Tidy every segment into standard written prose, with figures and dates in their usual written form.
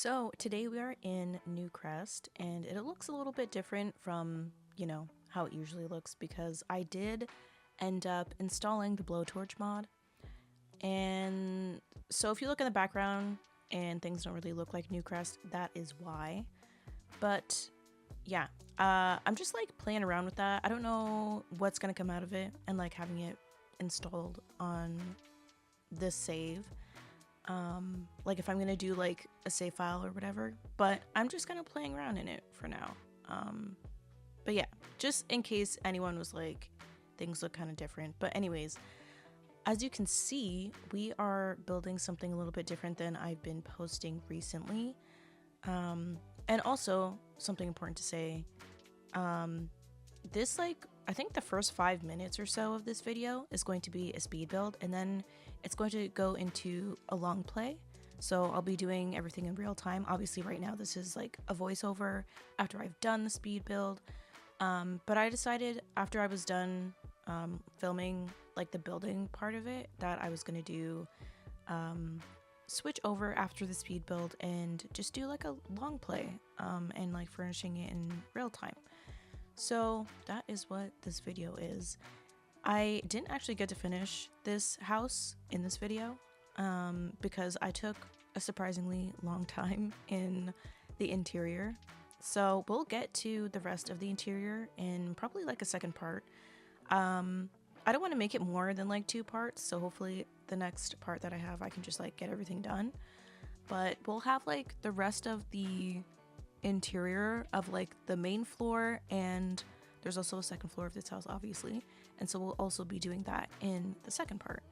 So today we are in New Crest, and it looks a little bit different from, how it usually looks, because I did end up installing the blowtorch mod. And so if you look in the background and things don't really look like New Crest, that is why. But yeah, I'm just like playing around with that. I don't know what's gonna come out of it, and like having it installed on this save. Like if I'm gonna do like a save file or whatever, but I'm just kind of playing around in it for now. But yeah, just in case anyone was like, things look kind of different. But anyways, as you can see, we are building something a little bit different than I've been posting recently. And also something important to say, this I think the first 5 minutes or so of this video is going to be a speed build, and then it's going to go into a long play. So I'll be doing everything in real time. Obviously right now this is like a voiceover after I've done the speed build. But I decided after I was done filming like the building part of it that I was going to do switch over after the speed build and just do like a long play and like furnishing it in real time. So that is what this video is. I didn't actually get to finish this house in this video because I took a surprisingly long time in the interior. So we'll get to the rest of the interior in probably like a second part. I don't want to make it more than like 2 parts, so hopefully the next part that I have I can just like get everything done. But we'll have like the rest of the interior of like the main floor, and there's also a second floor of this house obviously, and so we'll also be doing that in the second part.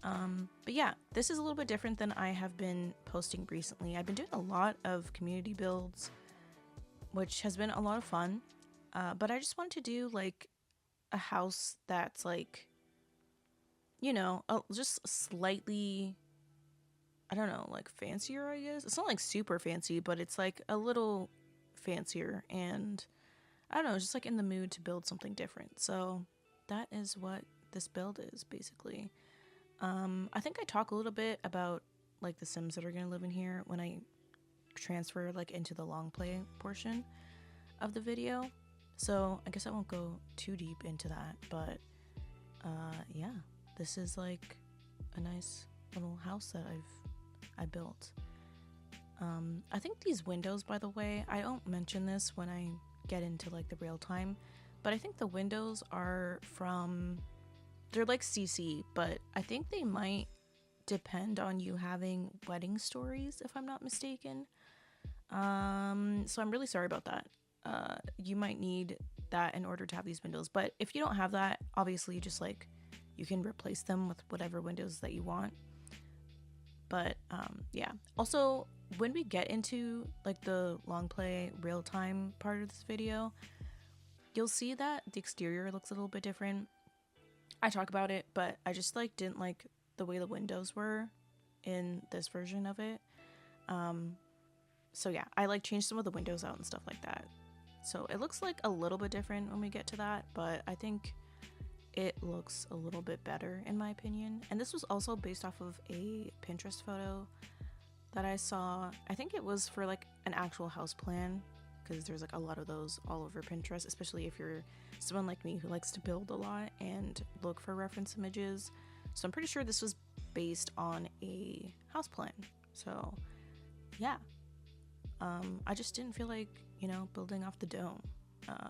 But yeah, this is a little bit different than I have been posting recently. I've been doing a lot of community builds, which has been a lot of fun, but I just wanted to do like a house that's like, just slightly, I don't know, like fancier, I guess. It's not like super fancy, but it's like a little fancier, and I don't know, just like in the mood to build something different. So that is what this build is basically. I think I talk a little bit about like the Sims that are gonna live in here when I transfer like into the long play portion of the video. So I guess I won't go too deep into that, but yeah, this is like a nice little house that I built. I think these windows, by the way, I don't mention this when I get into like the real time, but I think the windows are they're like CC, but I think they might depend on you having wedding stories, if I'm not mistaken. So I'm really sorry about that. You might need that in order to have these windows, but if you don't have that, obviously just like you can replace them with whatever windows that you want. But yeah, also when we get into like the long play real time part of this video, you'll see that the exterior looks a little bit different. I talk about it, but I just like didn't like the way the windows were in this version of it. So yeah, I like changed some of the windows out and stuff like that. So it looks like a little bit different when we get to that, but I think it looks a little bit better in my opinion. And this was also based off of a Pinterest photo that I saw. I think it was for like an actual house plan, because there's like a lot of those all over Pinterest, especially if you're someone like me who likes to build a lot and look for reference images. So I'm pretty sure this was based on a house plan. So yeah, I just didn't feel like, building off the dome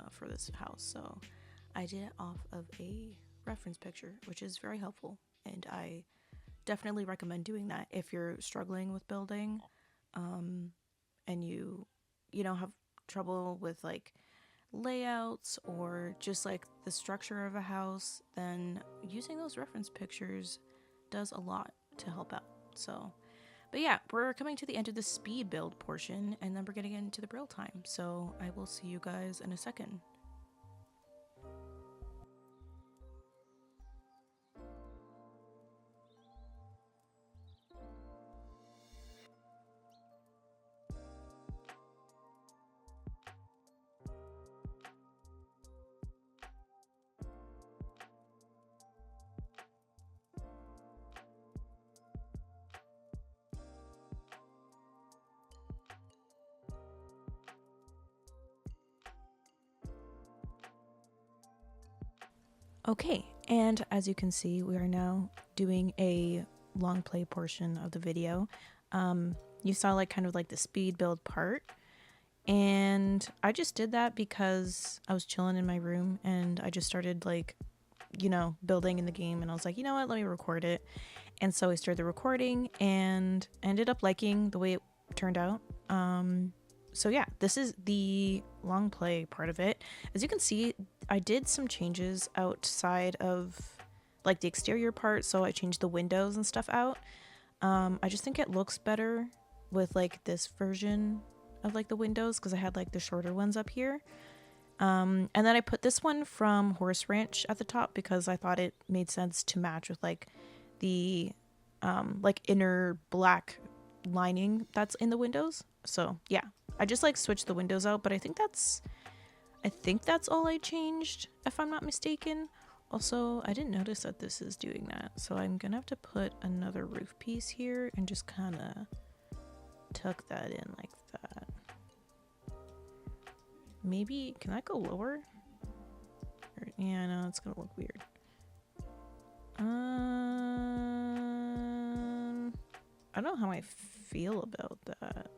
for this house. So I did it off of a reference picture, which is very helpful, and I definitely recommend doing that if you're struggling with building and you have trouble with like layouts or just like the structure of a house. Then using those reference pictures does a lot to help out. So but yeah, we're coming to the end of the speed build portion, and then we're getting into the real time. So I will see you guys in a second. Okay, and as you can see, we are now doing a long play portion of the video. You saw like kind of like the speed build part, and I just did that because I was chilling in my room and I just started like, you know, building in the game, and I was like, you know what, let me record it. And so I started the recording and ended up liking the way it turned out. So yeah, this is the long play part of it. As you can see, I did some changes outside of like the exterior part, so I changed the windows and stuff out. I just think it looks better with like this version of like the windows because I had like the shorter ones up here. And then I put this one from Horse Ranch at the top because I thought it made sense to match with like the like inner black lining that's in the windows. So yeah, I just like switched the windows out, but I think that's all I changed, if I'm not mistaken. Also, I didn't notice that this is doing that, so I'm gonna have to put another roof piece here and just kind of tuck that in like that. Maybe, can I go lower? Yeah, no, it's gonna look weird. I don't know how I feel about that.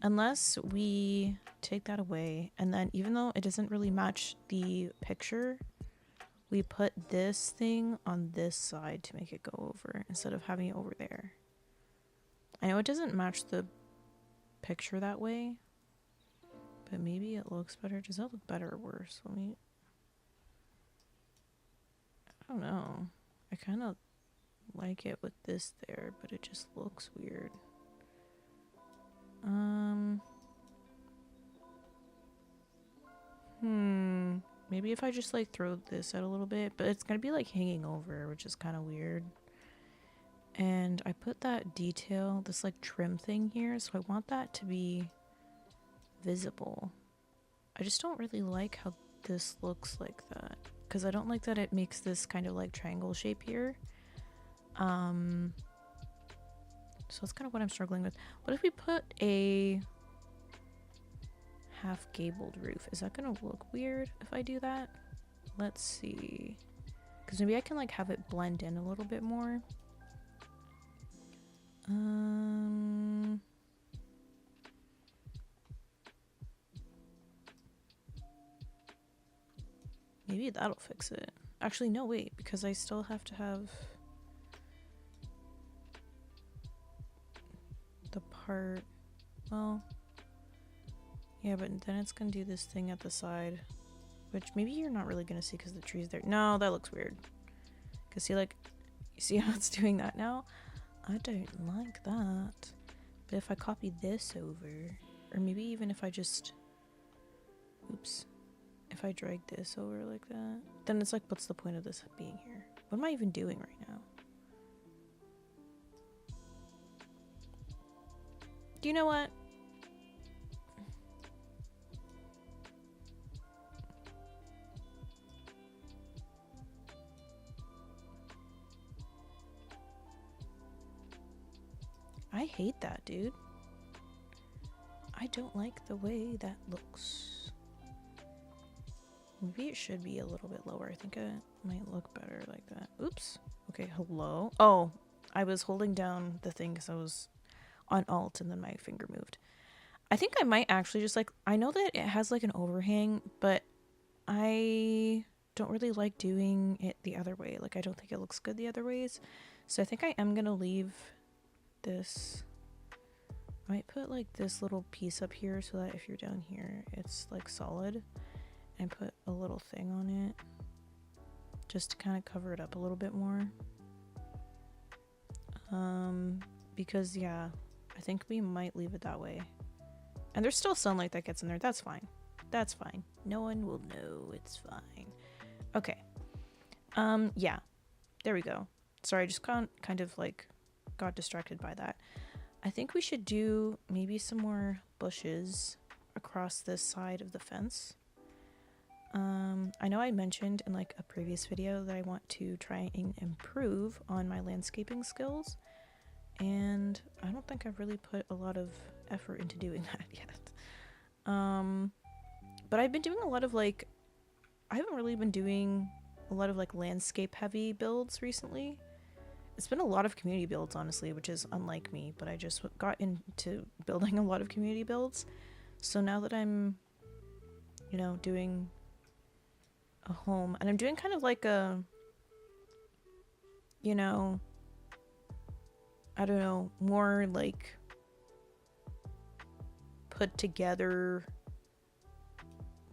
Unless we take that away, and then even though it doesn't really match the picture, we put this thing on this side to make it go over instead of having it over there. I know it doesn't match the picture that way, but maybe it looks better. Does that look better or worse? I don't know. I kind of like it with this there, but it just looks weird. Maybe if I just like throw this out a little bit, but it's gonna be like hanging over, which is kind of weird. And I put that detail, this like trim thing here, so I want that to be visible. I just don't really like how this looks like that, because I don't like that it makes this kind of like triangle shape here. So that's kind of what I'm struggling with. What if we put a half gabled roof? Is that gonna look weird if I do that? Let's see, because maybe I can like have it blend in a little bit more. Maybe that'll fix it. Actually, no, wait, because I still have to have the part. Well, yeah, but then it's gonna do this thing at the side, which maybe you're not really gonna see because the tree's there. No, that looks weird. Because see, like, you see how it's doing that now? I don't like that. But if I copy this over, or maybe even if I just, oops, if I drag this over like that, then it's like, what's the point of this being here? What am I even doing right now? Do you know what? I hate that, dude. I don't like the way that looks. Maybe it should be a little bit lower. I think it might look better like that. Oops. Okay, hello. Oh, I was holding down the thing because I was on Alt and then my finger moved. I think I might actually just like, I know that it has like an overhang, but I don't really like doing it the other way. Like, I don't think it looks good the other ways. So I think I am gonna leave this. I might put like this little piece up here so that if you're down here, it's like solid, and put a little thing on it just to kind of cover it up a little bit more. Because yeah, I think we might leave it that way. And there's still sunlight that gets in there. That's fine. That's fine. No one will know. It's fine. Okay. Yeah. There we go. Sorry, I just kind of like got distracted by that. I think we should do maybe some more bushes across this side of the fence. I know I mentioned in like a previous video that I want to try and improve on my landscaping skills, and I don't think I've really put a lot of effort into doing that yet. But I've been doing a lot of like I haven't really been doing a lot of like landscape heavy builds recently. It's been a lot of community builds, honestly, which is unlike me, but I just got into building a lot of community builds. So now that I'm, you know, doing a home, and I'm doing kind of like a, you know, I don't know, more like put together,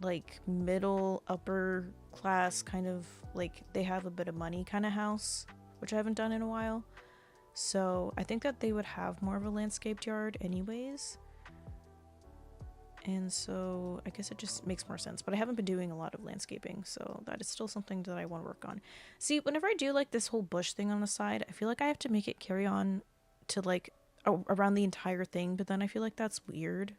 like middle, upper class kind of like they have a bit of money kind of house, which I haven't done in a while. So I think that they would have more of a landscaped yard anyways. And so I guess it just makes more sense. But I haven't been doing a lot of landscaping, so that is still something that I want to work on. See, whenever I do like this whole bush thing on the side, I feel like I have to make it carry on to like around the entire thing, but then I feel like that's weird.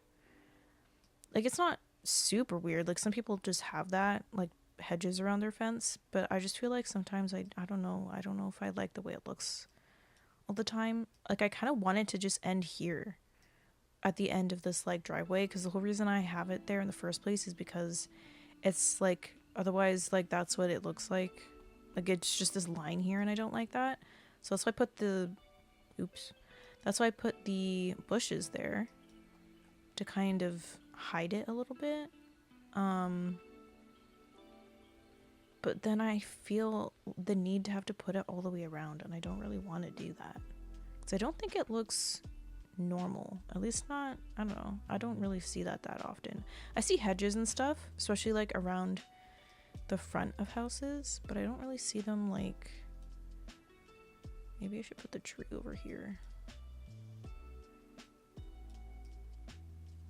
Like, it's not super weird. Like, some people just have that, like, hedges around their fence, but I just feel like sometimes I don't know if I like the way it looks all the time. Like, I kind of want it to just end here at the end of this like driveway, because the whole reason I have it there in the first place is because it's like, otherwise like that's what it looks like it's just this line here, and I don't like that. So that's why I put the that's why I put the bushes there, to kind of hide it a little bit. But then I feel the need to have to put it all the way around, and I don't really want to do that because I don't think it looks normal. At least not, I don't know, I don't really see that often. I see hedges and stuff, especially like around the front of houses, but I don't really see them. Like, maybe I should put the tree over here.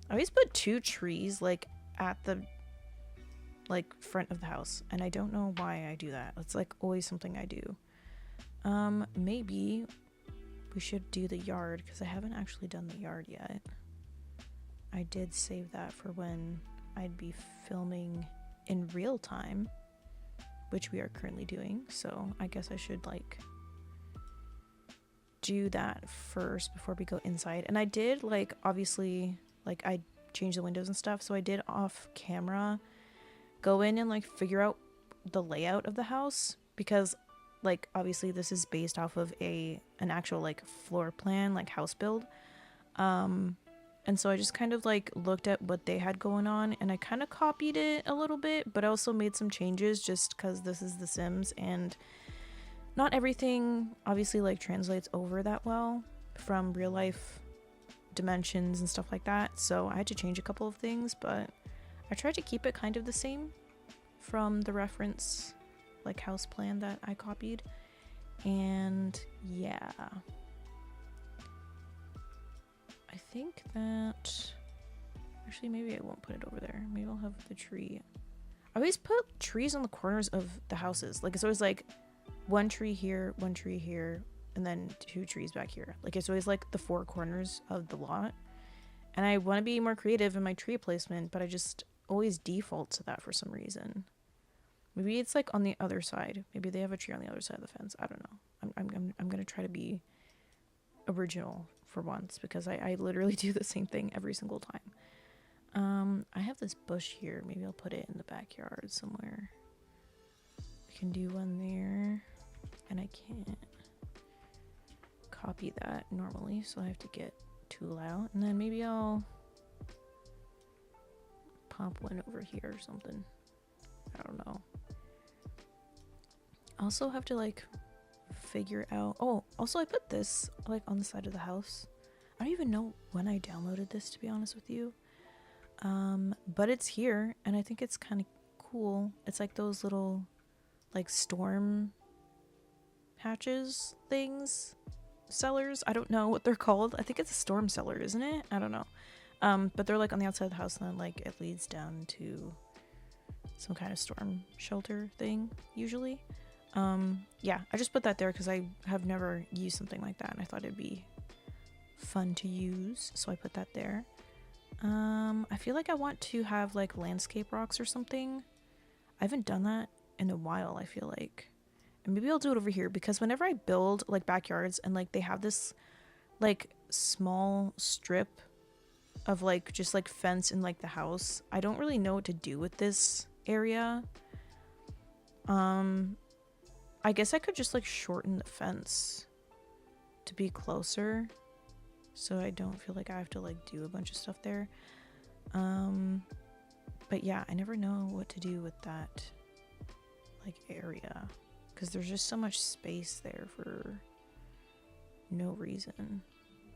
I always put 2 trees like at the like front of the house, and I don't know why I do that. It's like always something I do. Maybe we should do the yard, because I haven't actually done the yard yet. I did save that for when I'd be filming in real time, which we are currently doing, so I guess I should like do that first before we go inside. And I did like, obviously, like I changed the windows and stuff, so I did off camera go in and like figure out the layout of the house, because like obviously this is based off of an actual like floor plan, like house build, and so I just kind of like looked at what they had going on, and I kind of copied it a little bit, but I also made some changes just because this is The Sims, and not everything obviously like translates over that well from real life dimensions and stuff like that, so I had to change a couple of things, but I tried to keep it kind of the same from the reference like house plan that I copied. And yeah, I think that actually maybe I won't put it over there. Maybe I'll have the tree. I always put trees on the corners of the houses. Like, it's always like 1 tree here, 1 tree here, and then 2 trees back here. Like, it's always like the 4 corners of the lot. And I want to be more creative in my tree placement, but I just always default to that for some reason. Maybe it's like on the other side. Maybe they have a tree on the other side of the fence. I don't know. I'm gonna try to be original for once, because I literally do the same thing every single time. I have this bush here. Maybe I'll put it in the backyard somewhere. I can do one there, and I can't copy that normally, so I have to get tool out, and then maybe I'll pop one over here or something. I don't know. I also have to like figure out, oh, also I put this like on the side of the house. I don't even know when I downloaded this, to be honest with you, but it's here, and I think it's kind of cool. It's like those little like storm hatches things, cellars. I don't know what they're called. I think it's a storm cellar, isn't it? I don't know. But they're like on the outside of the house, and then like it leads down to some kind of storm shelter thing usually. Yeah, I just put that there because I have never used something like that, and I thought it'd be fun to use, so I put that there. I feel like I want to have like landscape rocks or something. I haven't done that in a while, I feel like. And maybe I'll do it over here, because whenever I build like backyards and like they have this like small strip of like just like fence in like the house, I don't really know what to do with this area. I guess I could just like shorten the fence to be closer, so I don't feel like I have to like do a bunch of stuff there. But yeah, I never know what to do with that like area, because there's just so much space there for no reason.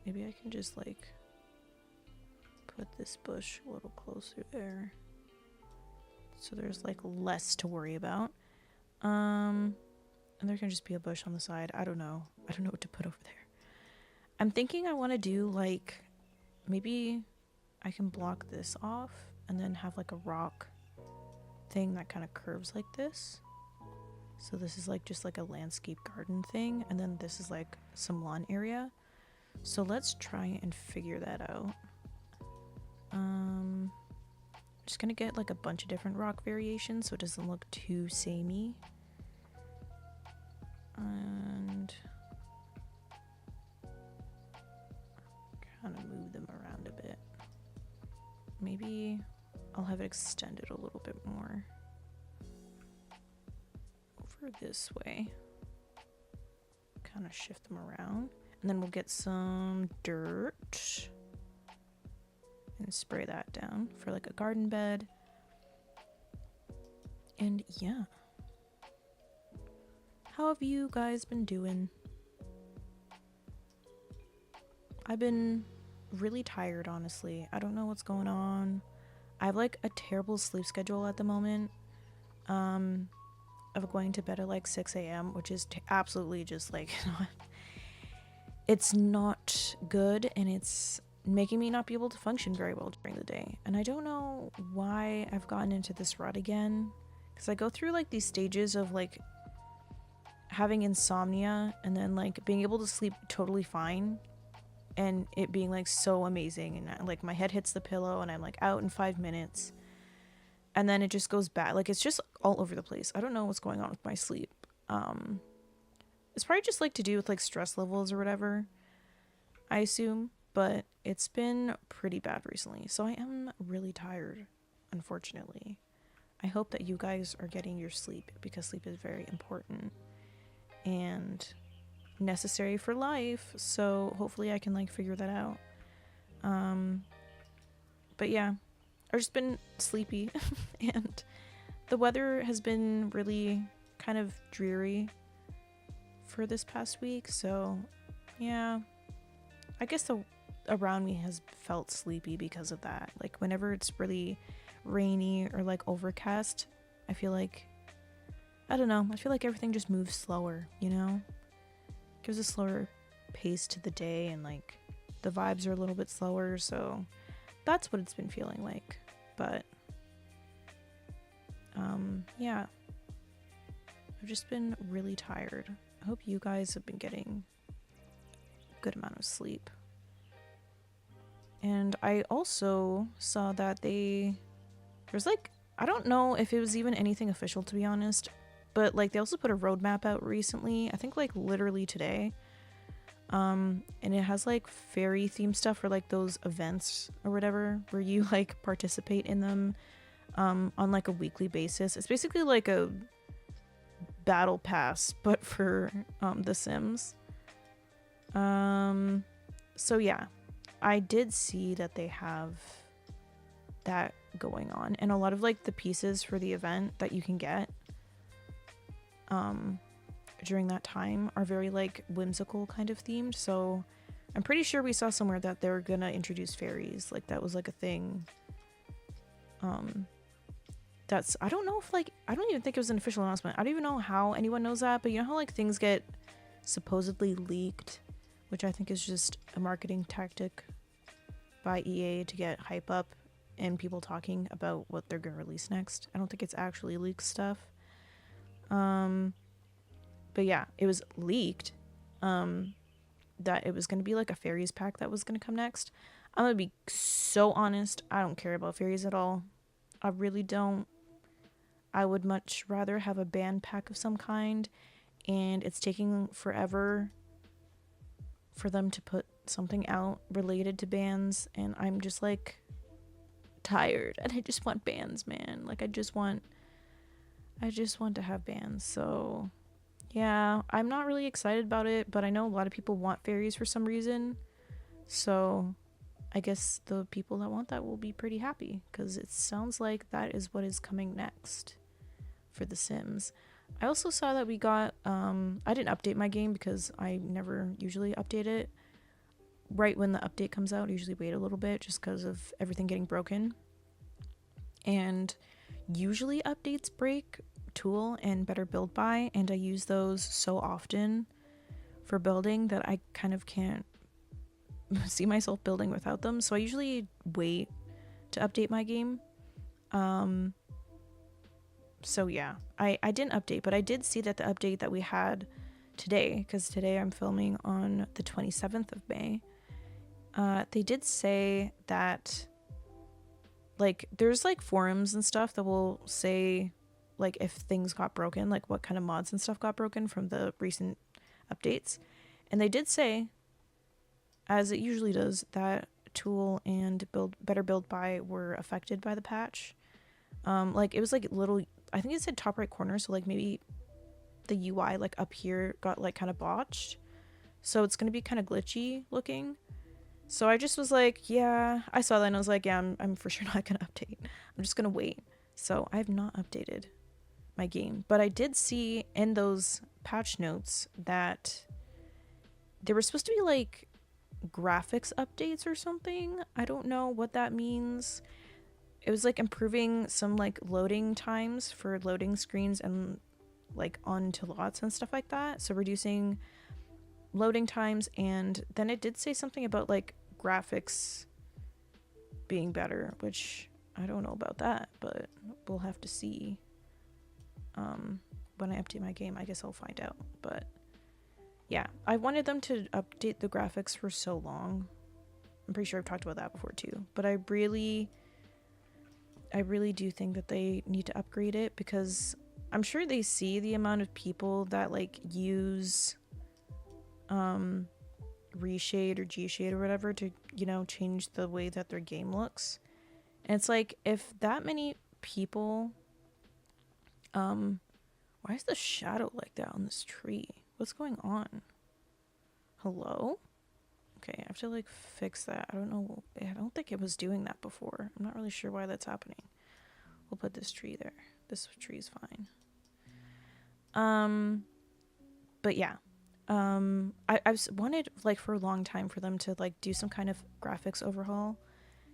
Maybe I can just like put this bush a little closer there, so there's like less to worry about. And there can just be a bush on the side. I don't know what to put over there. I'm thinking I want to do like, maybe I can block this off and then have like a rock thing that kind of curves like this. So this is like just like a landscape garden thing, and then this is like some lawn area. So let's try and figure that out. Just gonna get like a bunch of different rock variations so it doesn't look too samey. And kind of move them around a bit. Maybe I'll have it extended a little bit more over this way. Kind of shift them around, and then we'll get some dirt and spray that down for like a garden bed. And yeah, how have you guys been doing? I've been really tired, honestly. I don't know what's going on. I have like a terrible sleep schedule at the moment, of going to bed at like 6 a.m, which is absolutely just like it's not good, and it's making me not be able to function very well during the day. And I don't know why I've gotten into this rut again, because I go through like these stages of like having insomnia and then like being able to sleep totally fine, and it being like so amazing, and like my head hits the pillow and I'm like out in 5 minutes, and then it just goes back. Like it's just all over the place. I don't know what's going on with my sleep. It's probably just like to do with like stress levels or whatever, I assume, but it's been pretty bad recently, so I am really tired, unfortunately. I hope that you guys are getting your sleep, because sleep is very important and necessary for life, so hopefully I can like figure that out. But yeah, I've just been sleepy and the weather has been really kind of dreary for this past week, so yeah, I guess around me has felt sleepy because of that. Like whenever it's really rainy or like overcast, I feel like, I don't know, I feel like everything just moves slower, you know? Gives a slower pace to the day, and like the vibes are a little bit slower, so that's what it's been feeling like. But yeah, I've just been really tired. I hope you guys have been getting a good amount of sleep. And I also saw that there's like, I don't know if it was even anything official, to be honest, but like they also put a roadmap out recently, I think like literally today, and it has like fairy themed stuff for like those events or whatever where you like participate in them on like a weekly basis. It's basically like a battle pass but for The Sims. So yeah, I did see that they have that going on, and a lot of like the pieces for the event that you can get during that time are very like whimsical kind of themed. So I'm pretty sure we saw somewhere that they're gonna introduce fairies, like that was like a thing. That's, I don't know if like, I don't even think it was an official announcement. I don't even know how anyone knows that, but you know how like things get supposedly leaked, which I think is just a marketing tactic by EA to get hype up and people talking about what they're gonna release next. I don't think it's actually leaked stuff. But yeah, it was leaked that it was gonna be like a fairies pack that was gonna come next. I'm gonna be so honest, I don't care about fairies at all. I really don't. I would much rather have a band pack of some kind, and it's taking forever for them to put something out related to bands, and I'm just like tired, and I just want bands, man. Like I just want I just want to have bands. So yeah, I'm not really excited about it, but I know a lot of people want fairies for some reason. So I guess the people that want that will be pretty happy, because it sounds like that is what is coming next for The Sims. I also saw that we got, I didn't update my game because I never usually update it right when the update comes out. I usually wait a little bit just because of everything getting broken. And usually updates break Tool and Better Build By, and I use those so often for building that I kind of can't see myself building without them. So I usually wait to update my game. So yeah, I didn't update, but I did see that the update that we had today, because today I'm filming on the 27th of May, they did say that, like, there's like forums and stuff that will say like if things got broken, like what kind of mods and stuff got broken from the recent updates. And they did say, as it usually does, that Tool and Better Build By were affected by the patch. Like it was like little, I think it said top right corner, so like maybe the UI like up here got like kind of botched, so it's gonna be kind of glitchy looking. So I just was like, yeah, I saw that and I was like, yeah, I'm for sure not gonna update. I'm just gonna wait. So I have not updated my game, but I did see in those patch notes that there were supposed to be like graphics updates or something. I don't know what that means. It was like improving some like loading times for loading screens and like onto lots and stuff like that. So reducing loading times, and then it did say something about like graphics being better, which I don't know about that, but we'll have to see. When I update my game, I guess I'll find out. But yeah, I wanted them to update the graphics for so long. I'm pretty sure I've talked about that before too, but I really do think that they need to upgrade it, because I'm sure they see the amount of people that like use RESHADE or GSHADE or whatever to, you know, change the way that their game looks. And it's like, if that many people, why is the shadow like that on this tree? What's going on? Hello? Okay, I have to like fix that. I don't know. I don't think it was doing that before. I'm not really sure why that's happening. We'll put this tree there. This tree is fine. But yeah. I've wanted like for a long time for them to like do some kind of graphics overhaul,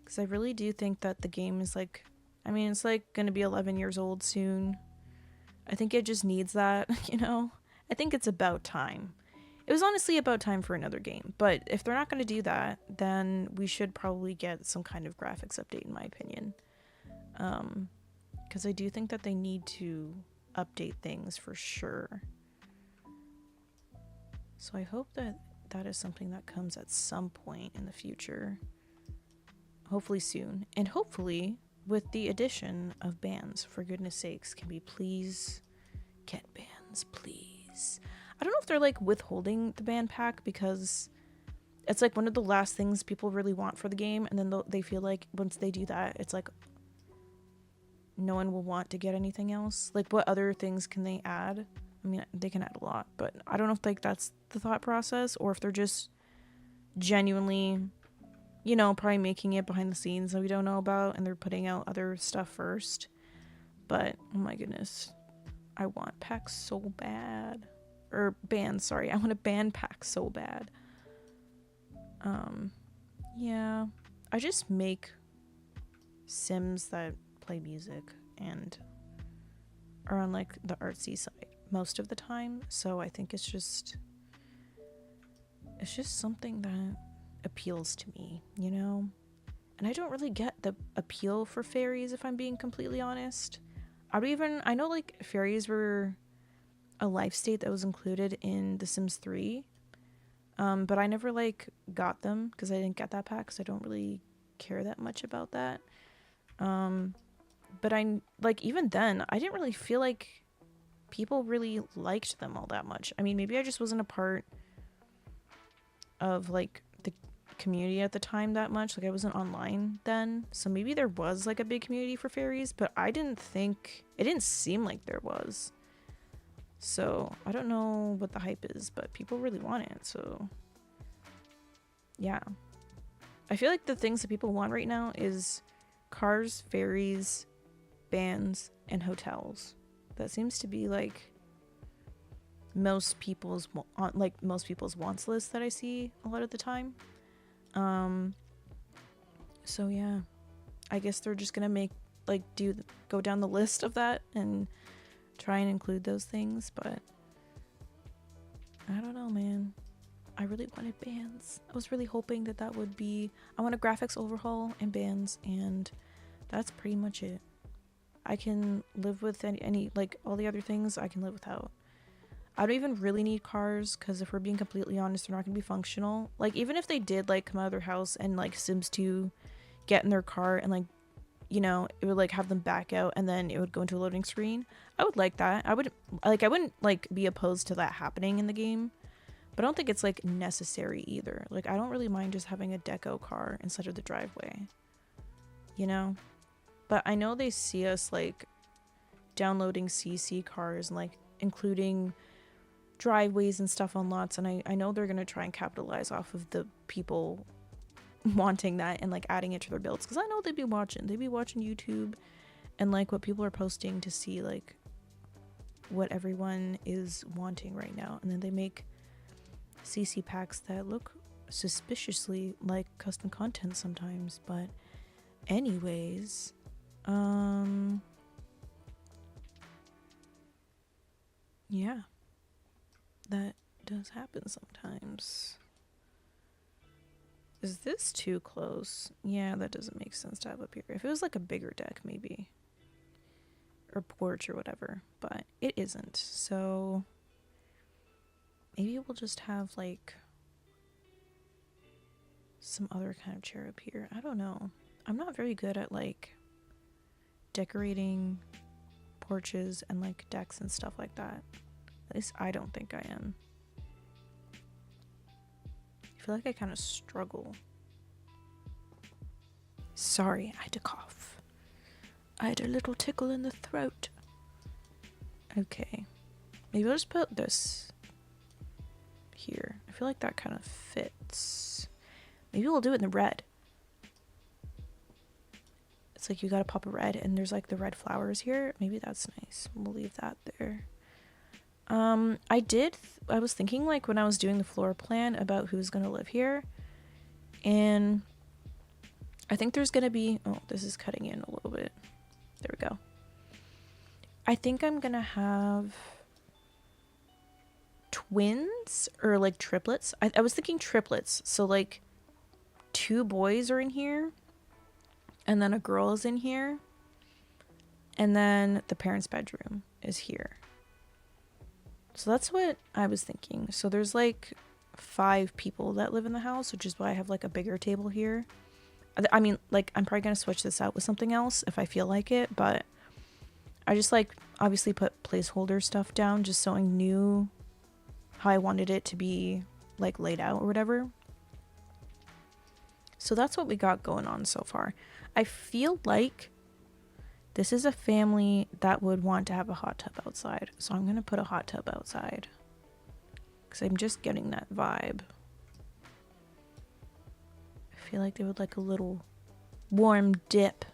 because I really do think that the game is like, I mean, it's like gonna be 11 years old soon. I think it just needs that, you know? I think it's about time. It was honestly about time for another game, but if they're not going to do that, then we should probably get some kind of graphics update, in my opinion. Because I do think that they need to update things for sure. So I hope that that is something that comes at some point in the future. Hopefully soon. And hopefully with the addition of bans. For goodness sakes, can we please get bans, please? I don't know if they're like withholding the ban pack because it's like one of the last things people really want for the game, and then they feel like once they do that, it's like no one will want to get anything else. Like, what other things can they add? I mean, they can add a lot, but I don't know if like that's the thought process, or if they're just genuinely, you know, probably making it behind the scenes that we don't know about, and they're putting out other stuff first. But oh my goodness, I want packs so bad. Or bans, sorry. I want a band pack so bad. Yeah. I just make Sims that play music and are on like the artsy side most of the time. So I think it's just something that appeals to me, you know? And I don't really get the appeal for fairies, if I'm being completely honest. I know like fairies were a life state that was included in The Sims 3, but I never like got them because I didn't get that pack, because I don't really care that much about that. But I like, even then I didn't really feel like people really liked them all that much. I mean, maybe I just wasn't a part of like the community at the time that much. Like I wasn't online then, so maybe there was like a big community for fairies, but it didn't seem like there was. So I don't know what the hype is, but people really want it. So yeah, I feel like the things that people want right now is cars, fairies, bands, and hotels. That seems to be like most people's wants list that I see a lot of the time. So yeah, I guess they're just gonna go down the list of that and try and include those things, but I don't know, man. I really wanted bands. I was really hoping that would be, I want a graphics overhaul and bands, and that's pretty much it. I can live with any like all the other things I can live without. I don't even really need cars, because if we're being completely honest, they're not going to be functional. Like, even if they did, like, come out of their house and, like, Sims 2 get in their car and, like, you know, it would, like, have them back out and then it would go into a loading screen. I would like that. I wouldn't, like, be opposed to that happening in the game. But I don't think it's, like, necessary either. Like, I don't really mind just having a deco car instead of the driveway. You know? But I know they see us, like, downloading CC cars and, like, including driveways and stuff on lots, and I know they're gonna try and capitalize off of the people wanting that and like adding it to their builds, because I know they'd be watching YouTube and like what people are posting to see like what everyone is wanting right now, and then they make CC packs that look suspiciously like custom content sometimes. But anyways, yeah, that does happen sometimes. Is this too close? Yeah, that doesn't make sense to have up here. If it was like a bigger deck, maybe. Or porch or whatever. But it isn't. So maybe we'll just have like some other kind of chair up here. I don't know. I'm not very good at like decorating porches and like decks and stuff like that. At least I don't think I am. I feel like I kind of struggle. Sorry, I had to cough. I had a little tickle in the throat. Okay. Maybe I'll just put this here. I feel like that kind of fits. Maybe we'll do it in the red. It's like you gotta pop a red and there's like the red flowers here. Maybe that's nice. We'll leave that there. I was thinking like when I was doing the floor plan about who's gonna live here, and I think there's gonna be, oh, this is cutting in a little bit. There we go. I think I'm gonna have twins or like triplets. I was thinking triplets. So like 2 boys are in here and then a girl is in here and then the parents' bedroom is here. So that's what I was thinking. So there's like 5 people that live in the house, which is why I have like a bigger table here. I mean, like, I'm probably going to switch this out with something else if I feel like it, but I just like obviously put placeholder stuff down just so I knew how I wanted it to be like laid out or whatever. So that's what we got going on so far. I feel like this is a family that would want to have a hot tub outside. So I'm going to put a hot tub outside because I'm just getting that vibe. I feel like they would like a little warm dip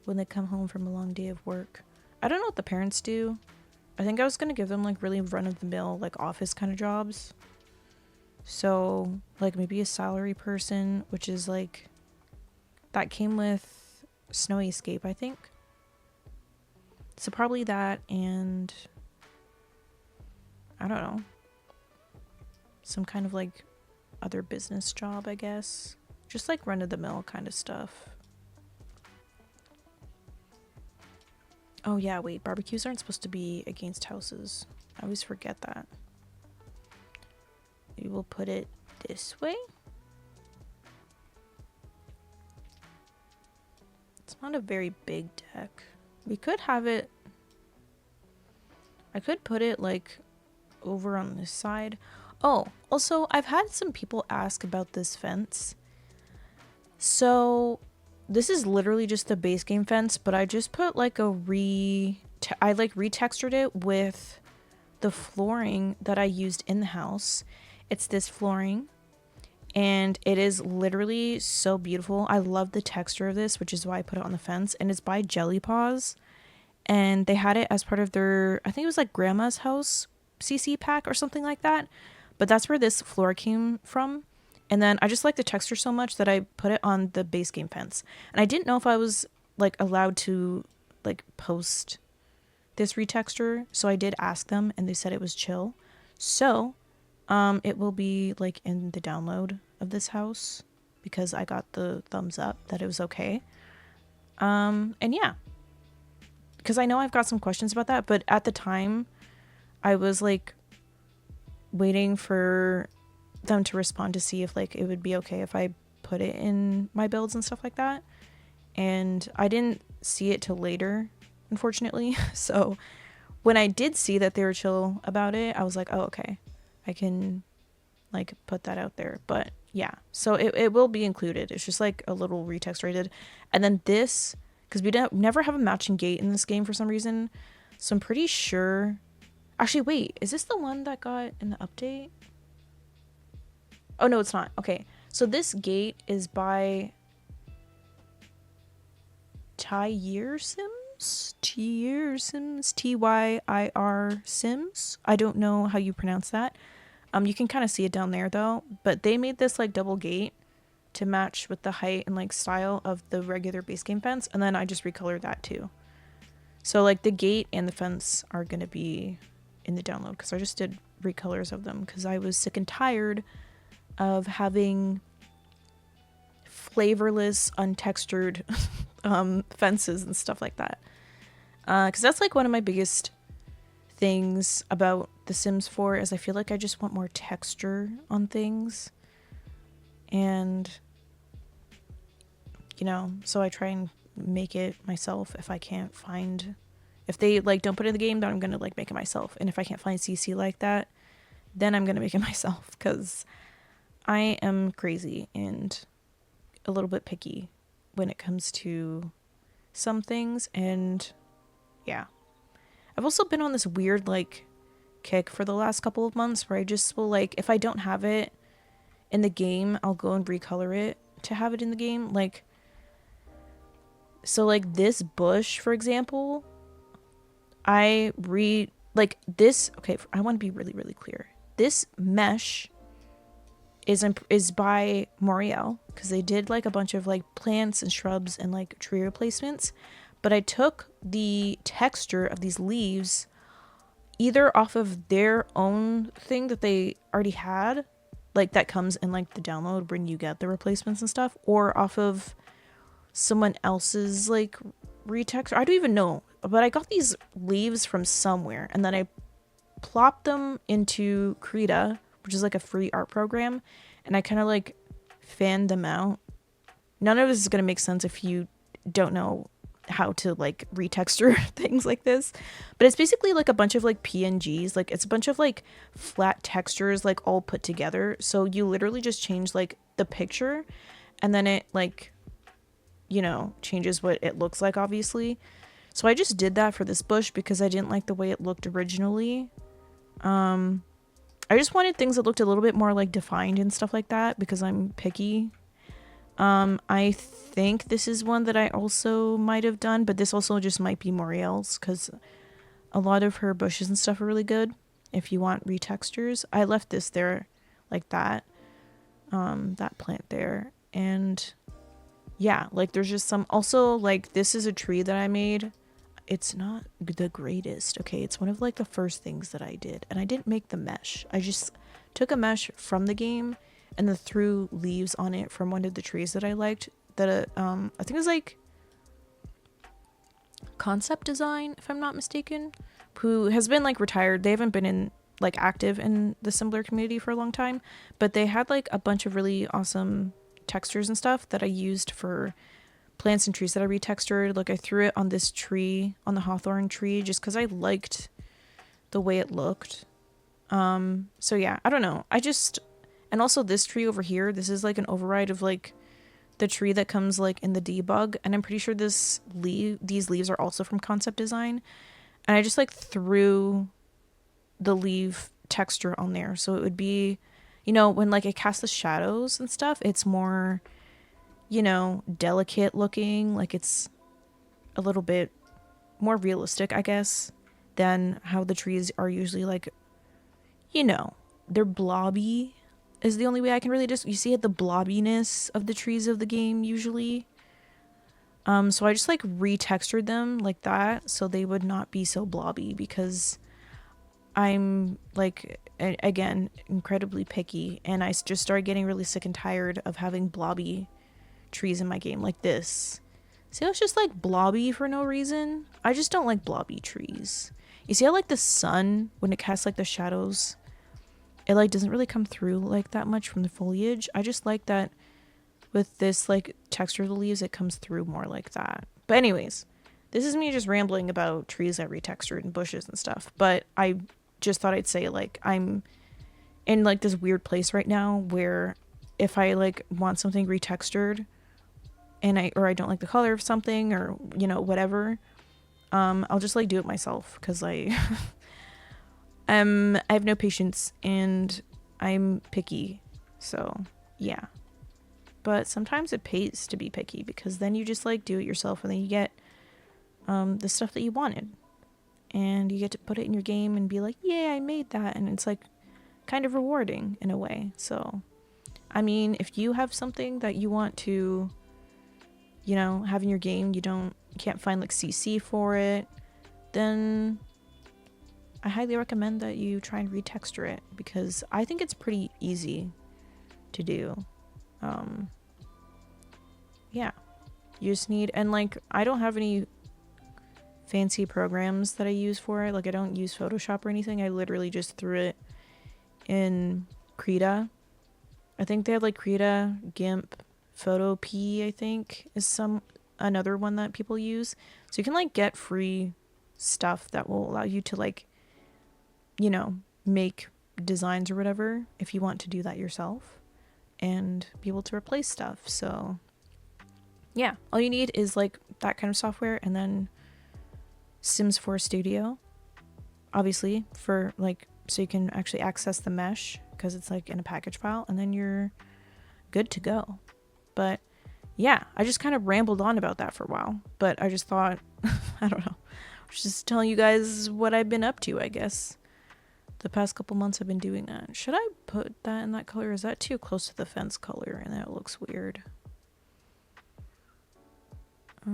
when they come home from a long day of work. I don't know what the parents do. I think I was going to give them like really run-of-the-mill like office kind of jobs. So like maybe a salary person, which is like, that came with Snowy Escape, I think. So probably that, and I don't know, some kind of like other business job, I guess. Just like run-of-the-mill kind of stuff. Oh yeah, wait, barbecues aren't supposed to be against houses. I always forget that. Maybe we'll put it this way. It's not a very big deck. We could have it, I could put it like over on this side. Oh, also, I've had some people ask about this fence. So, this is literally just the base game fence, but I just put like I like retextured it with the flooring that I used in the house. It's this flooring, and it is literally so beautiful. I love the texture of this, which is why I put it on the fence, and it's by Jelly Paws. And they had it as part of their, I think it was like grandma's house CC pack or something like that. But that's where this floor came from. And then I just like the texture so much that I put it on the base game fence. And I didn't know if I was like allowed to like post this retexture, so I did ask them and they said it was chill. So it will be like in the download of this house because I got the thumbs up that it was okay. And yeah, because I know I've got some questions about that, but at the time I was like waiting for them to respond to see if like it would be okay if I put it in my builds and stuff like that. And I didn't see it till later, unfortunately. So when I did see that they were chill about it, I was like, oh, okay, I can like put that out there. But yeah, so it will be included. It's just like a little retexturated. And then this, because we never have a matching gate in this game for some reason. So I'm pretty sure. Actually, wait, is this the one that got in the update? Oh, no, it's not. Okay, so this gate is by Tyir Sims? Tyir Sims? I don't know how you pronounce that. You can kind of see it down there, though. But they made this, like, double gate to match with the height and, like, style of the regular base game fence. And then I just recolored that, too. So, like, the gate and the fence are going to be in the download because I just did recolors of them because I was sick and tired of having flavorless, untextured fences and stuff like that. Because that's like one of my biggest things about The Sims 4 is I feel like I just want more texture on things. And, you know, so I try and make it myself if I can't find... If they, like, don't put it in the game, then I'm going to, like, make it myself. And if I can't find CC like that, then I'm going to make it myself. Because I am crazy and a little bit picky when it comes to some things. And, yeah. I've also been on this weird, like, kick for the last couple of months where I just will, like, if I don't have it in the game, I'll go and recolor it to have it in the game. Like, so, like, this bush, for example... like this, okay, I want to be really, really clear. This mesh is by Moriel because they did like a bunch of like plants and shrubs and like tree replacements. But I took the texture of these leaves either off of their own thing that they already had, like that comes in like the download when you get the replacements and stuff, or off of someone else's like retexture. I don't even know. But I got these leaves from somewhere, and then I plopped them into Krita, which is like a free art program, and I kind of like fanned them out. None of this is going to make sense if you don't know how to like retexture things like this, but it's basically like a bunch of like PNGs, like it's a bunch of like flat textures like all put together. So you literally just change like the picture, and then it like, you know, changes what it looks like, obviously. So I just did that for this bush because I didn't like the way it looked originally. I just wanted things that looked a little bit more like defined and stuff like that because I'm picky. I think this is one that I also might have done, but this also just might be Moriel's because a lot of her bushes and stuff are really good if you want retextures. I left this there like that, that plant there. And yeah, like there's just some, also like this is a tree that I made. It's not the greatest, okay? It's one of like the first things that I did, and I didn't make the mesh. I just took a mesh from the game and then threw leaves on it from one of the trees that I liked. That I think it was like Concept Design, if I'm not mistaken, who has been like retired. They haven't been in like active in the TUMBLR community for a long time, but they had like a bunch of really awesome textures and stuff that I used for plants and trees that I retextured. Like I threw it on this tree, on the hawthorn tree, just because I liked the way it looked. So yeah, I don't know. And also this tree over here, this is like an override of like the tree that comes like in the debug, and I'm pretty sure these leaves are also from concept design, and I just like threw the leaf texture on there, so it would be, when like it casts the shadows and stuff, it's more, delicate looking, like it's a little bit more realistic, I guess, than how the trees are usually like, they're blobby is the only way I can really you see it, the blobbiness of the trees of the game usually. So I just like retextured them like that so they would not be so blobby, because I'm like, again, incredibly picky, and I just started getting really sick and tired of having blobby trees in my game like this. See how it's just like blobby for no reason? I just don't like blobby trees. You see how like the sun, when it casts like the shadows, it like doesn't really come through like that much from the foliage. I just like that with this like texture of the leaves, it comes through more like that. But anyways, this is me just rambling about trees I retextured and bushes and stuff. But I just thought I'd say, like, I'm in like this weird place right now where if I like want something retextured and I don't like the color of something, or whatever, I'll just like do it myself, because I I have no patience and I'm picky. So yeah, but sometimes it pays to be picky, because then you just like do it yourself, and then you get the stuff that you wanted, and you get to put it in your game and be like, yeah, I made that, and it's like kind of rewarding in a way. So I mean, if you have something that you want to have in your game, you can't find like CC for it, then I highly recommend that you try and retexture it, because I think it's pretty easy to do. Yeah, you just need, and like, I don't have any fancy programs that I use for it. Like, I don't use Photoshop or anything. I literally just threw it in Krita. I think they have like Krita, GIMP, Photo P, I think, is another one that people use. So you can like get free stuff that will allow you to like, make designs or whatever, if you want to do that yourself and be able to replace stuff. So yeah, all you need is like that kind of software, and then Sims 4 Studio, obviously, for like, so you can actually access the mesh, because it's like in a package file, and then you're good to go. But yeah, I just kind of rambled on about that for a while, but I just thought, I don't know, I was just telling you guys what I've been up to, I guess. The past couple months I've been doing that. Should I put that in that color? Is that too close to the fence color and that looks weird? I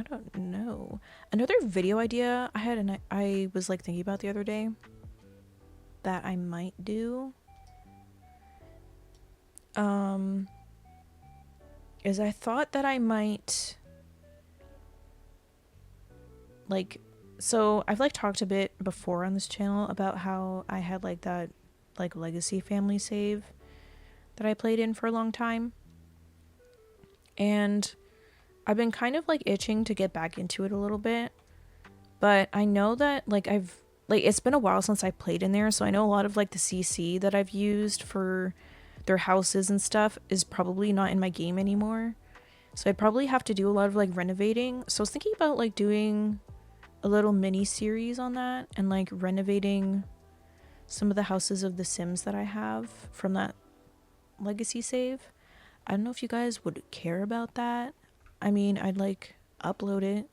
don't know. Another video idea I had, and I was like thinking about the other day that I might do, is I thought that I might like, so I've like talked a bit before on this channel about how I had like that like legacy family save that I played in for a long time, and I've been kind of like itching to get back into it a little bit, but I know that like it's been a while since I played in there, so I know a lot of like the CC that I've used for their houses and stuff is probably not in my game anymore. So I'd probably have to do a lot of like renovating. So I was thinking about like doing a little mini series on that, and like renovating some of the houses of the Sims that I have from that legacy save. I don't know if you guys would care about that. I mean, I'd like upload it.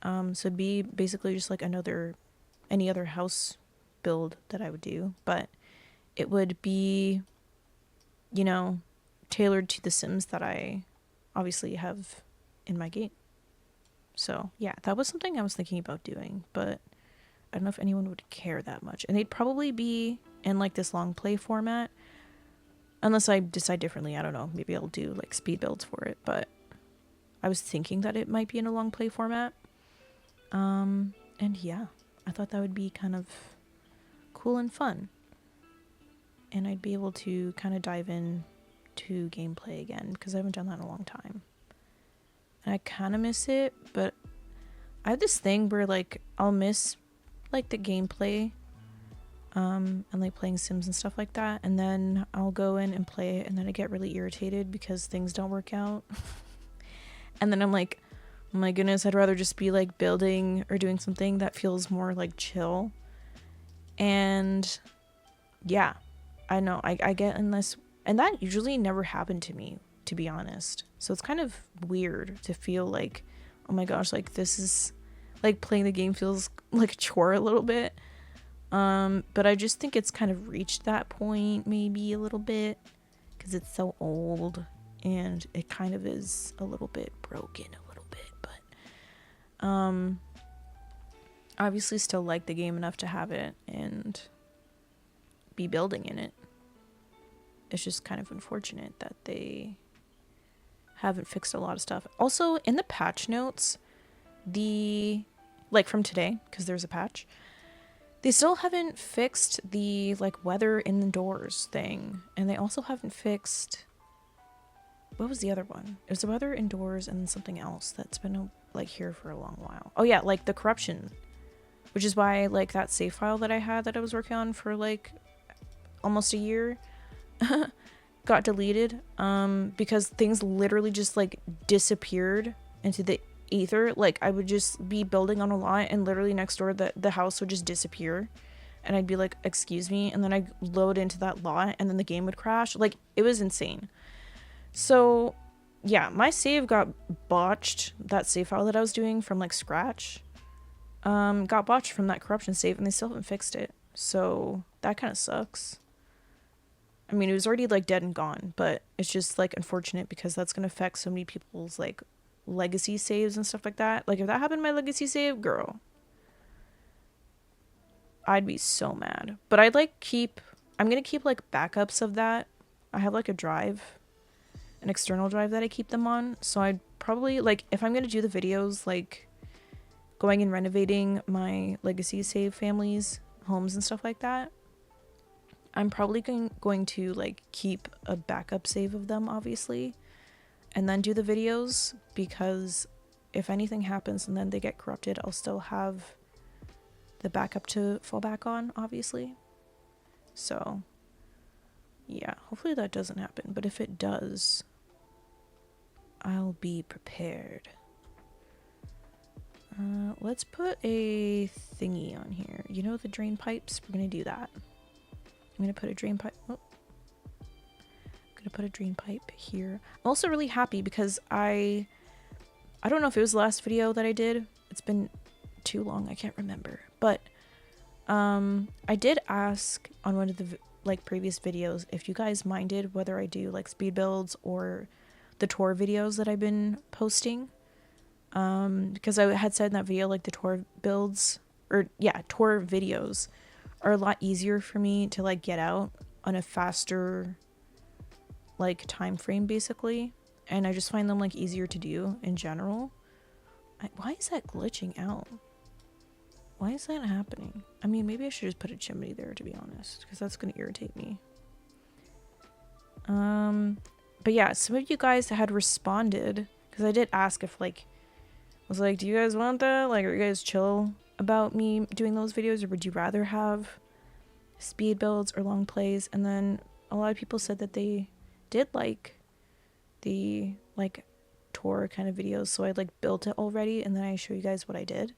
So it'd be basically just like any other house build that I would do, but it would be, tailored to the Sims that I obviously have in my game. So yeah, that was something I was thinking about doing, but I don't know if anyone would care that much. And they'd probably be in like this long play format, unless I decide differently. I don't know. Maybe I'll do like speed builds for it, but I was thinking that it might be in a long play format. And yeah, I thought that would be kind of cool and fun. And I'd be able to kind of dive in to gameplay again, because I haven't done that in a long time. and I kind of miss it, but I have this thing where like I'll miss like the gameplay and like playing Sims and stuff like that, and then I'll go in and play it, and then I get really irritated because things don't work out. And then I'm like, oh my goodness, I'd rather just be like building or doing something that feels more like chill. And yeah, I know I get in this, and that usually never happened to me, to be honest. So it's kind of weird to feel like, oh my gosh, like this is like playing the game feels like a chore a little bit. But I just think it's kind of reached that point maybe a little bit because it's so old and it kind of is a little bit broken a little bit, but obviously still like the game enough to have it and be building in it. It's just kind of unfortunate that they haven't fixed a lot of stuff. Also, in the patch notes, like from today, because there's a patch, they still haven't fixed the like weather indoors thing, and they also haven't fixed, what was the other one? It was the weather indoors and something else that's been like here for a long while. Oh yeah, like the corruption, which is why like that save file that I had that I was working on for like almost a year got deleted because things literally just like disappeared into the ether. Like I would just be building on a lot and literally next door the house would just disappear, and I'd be like, excuse me, and then I'd load into that lot and then the game would crash. Like it was insane. So yeah, my save got botched. That save file that I was doing from like scratch got botched from that corruption save, and they still haven't fixed it. So that kind of sucks. I mean, it was already like dead and gone, but it's just like unfortunate because that's going to affect so many people's like legacy saves and stuff like that. Like if that happened to my legacy save, girl, I'd be so mad. But I'm going to keep like backups of that. I have like a drive, an external drive that I keep them on. So I'd probably like, if I'm going to do the videos, like going and renovating my legacy save families, homes and stuff like that, I'm probably going to like keep a backup save of them, obviously, and then do the videos, because if anything happens and then they get corrupted, I'll still have the backup to fall back on, obviously. So yeah, hopefully that doesn't happen, but if it does, I'll be prepared. Let's put a thingy on here. You know, the drain pipes? We're gonna do that. I'm gonna put a drain pipe. Oh. I'm gonna put a drain pipe here. I'm also really happy because I don't know if it was the last video that I did. It's been too long, I can't remember. But I did ask on one of the like previous videos if you guys minded whether I do like speed builds or the tour videos that I've been posting. Because I had said in that video like the tour builds, or yeah, tour videos are a lot easier for me to like get out on a faster like time frame basically, and I just find them like easier to do in general. Why is that glitching out? Why is that happening? I mean, maybe I should just put a chimney there, to be honest, because that's gonna irritate me. But yeah, some of you guys had responded, because I did ask if like, I was like, do you guys want that? Like, are you guys chill about me doing those videos, or would you rather have speed builds or long plays? And then a lot of people said that they did like the like tour kind of videos, so I like built it already and then I show you guys what I did,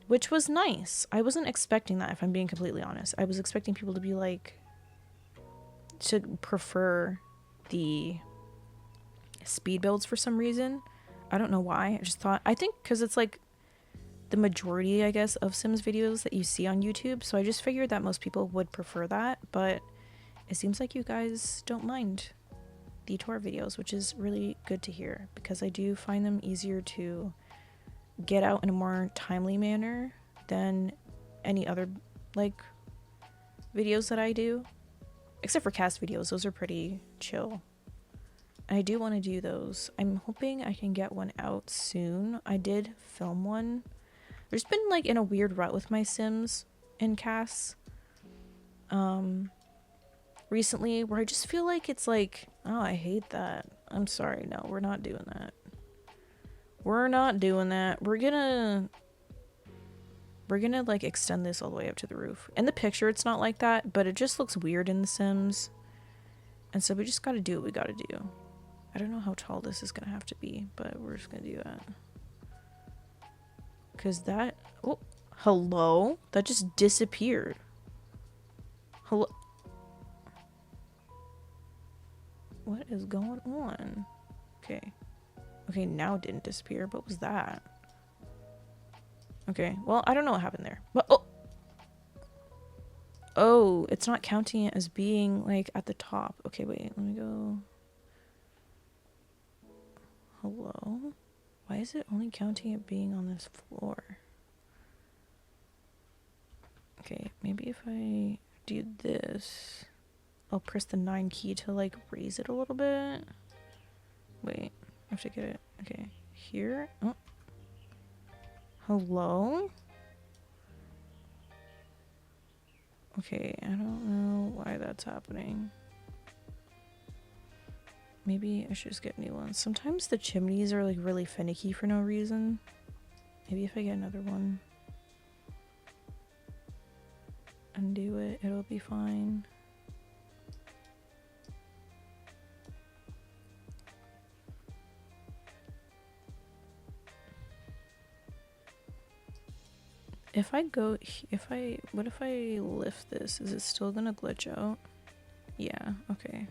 which was nice. I wasn't expecting that, if I'm being completely honest. I was expecting people to be like, to prefer the speed builds for some reason. I don't know why. I think because it's like the majority, I guess, of Sims videos that you see on YouTube, so I just figured that most people would prefer that, but it seems like you guys don't mind the tour videos, which is really good to hear, because I do find them easier to get out in a more timely manner than any other like videos that I do, except for cast videos. Those are pretty chill. I do want to do those. I'm hoping I can get one out soon. I did film one. There's been like in a weird rut with my Sims and casts recently, where I just feel like it's like, oh, I hate that. I'm sorry, no, we're not doing that. We're not doing that. We're gonna like extend this all the way up to the roof. In the picture it's not like that, but it just looks weird in The Sims. And so we just gotta do what we gotta do. I don't know how tall this is gonna have to be, but we're just gonna do that. Cause that, oh, hello? That just disappeared. Hello? What is going on? Okay. Okay, now it didn't disappear. What was that? Okay, well, I don't know what happened there. But, oh! Oh, it's not counting it as being, like, at the top. Okay, wait, let me go. Hello? Why is it only counting it being on this floor? Okay, maybe if I do this, I'll press the 9 key to, like, raise it a little bit. Wait, I have to get it. Okay, here. Oh. Hello? Okay, I don't know why that's happening. Maybe I should just get new ones. Sometimes the chimneys are like really finicky for no reason. Maybe if I get another one. Undo it, it'll be fine. What if I lift this? Is it still gonna glitch out? Yeah, okay.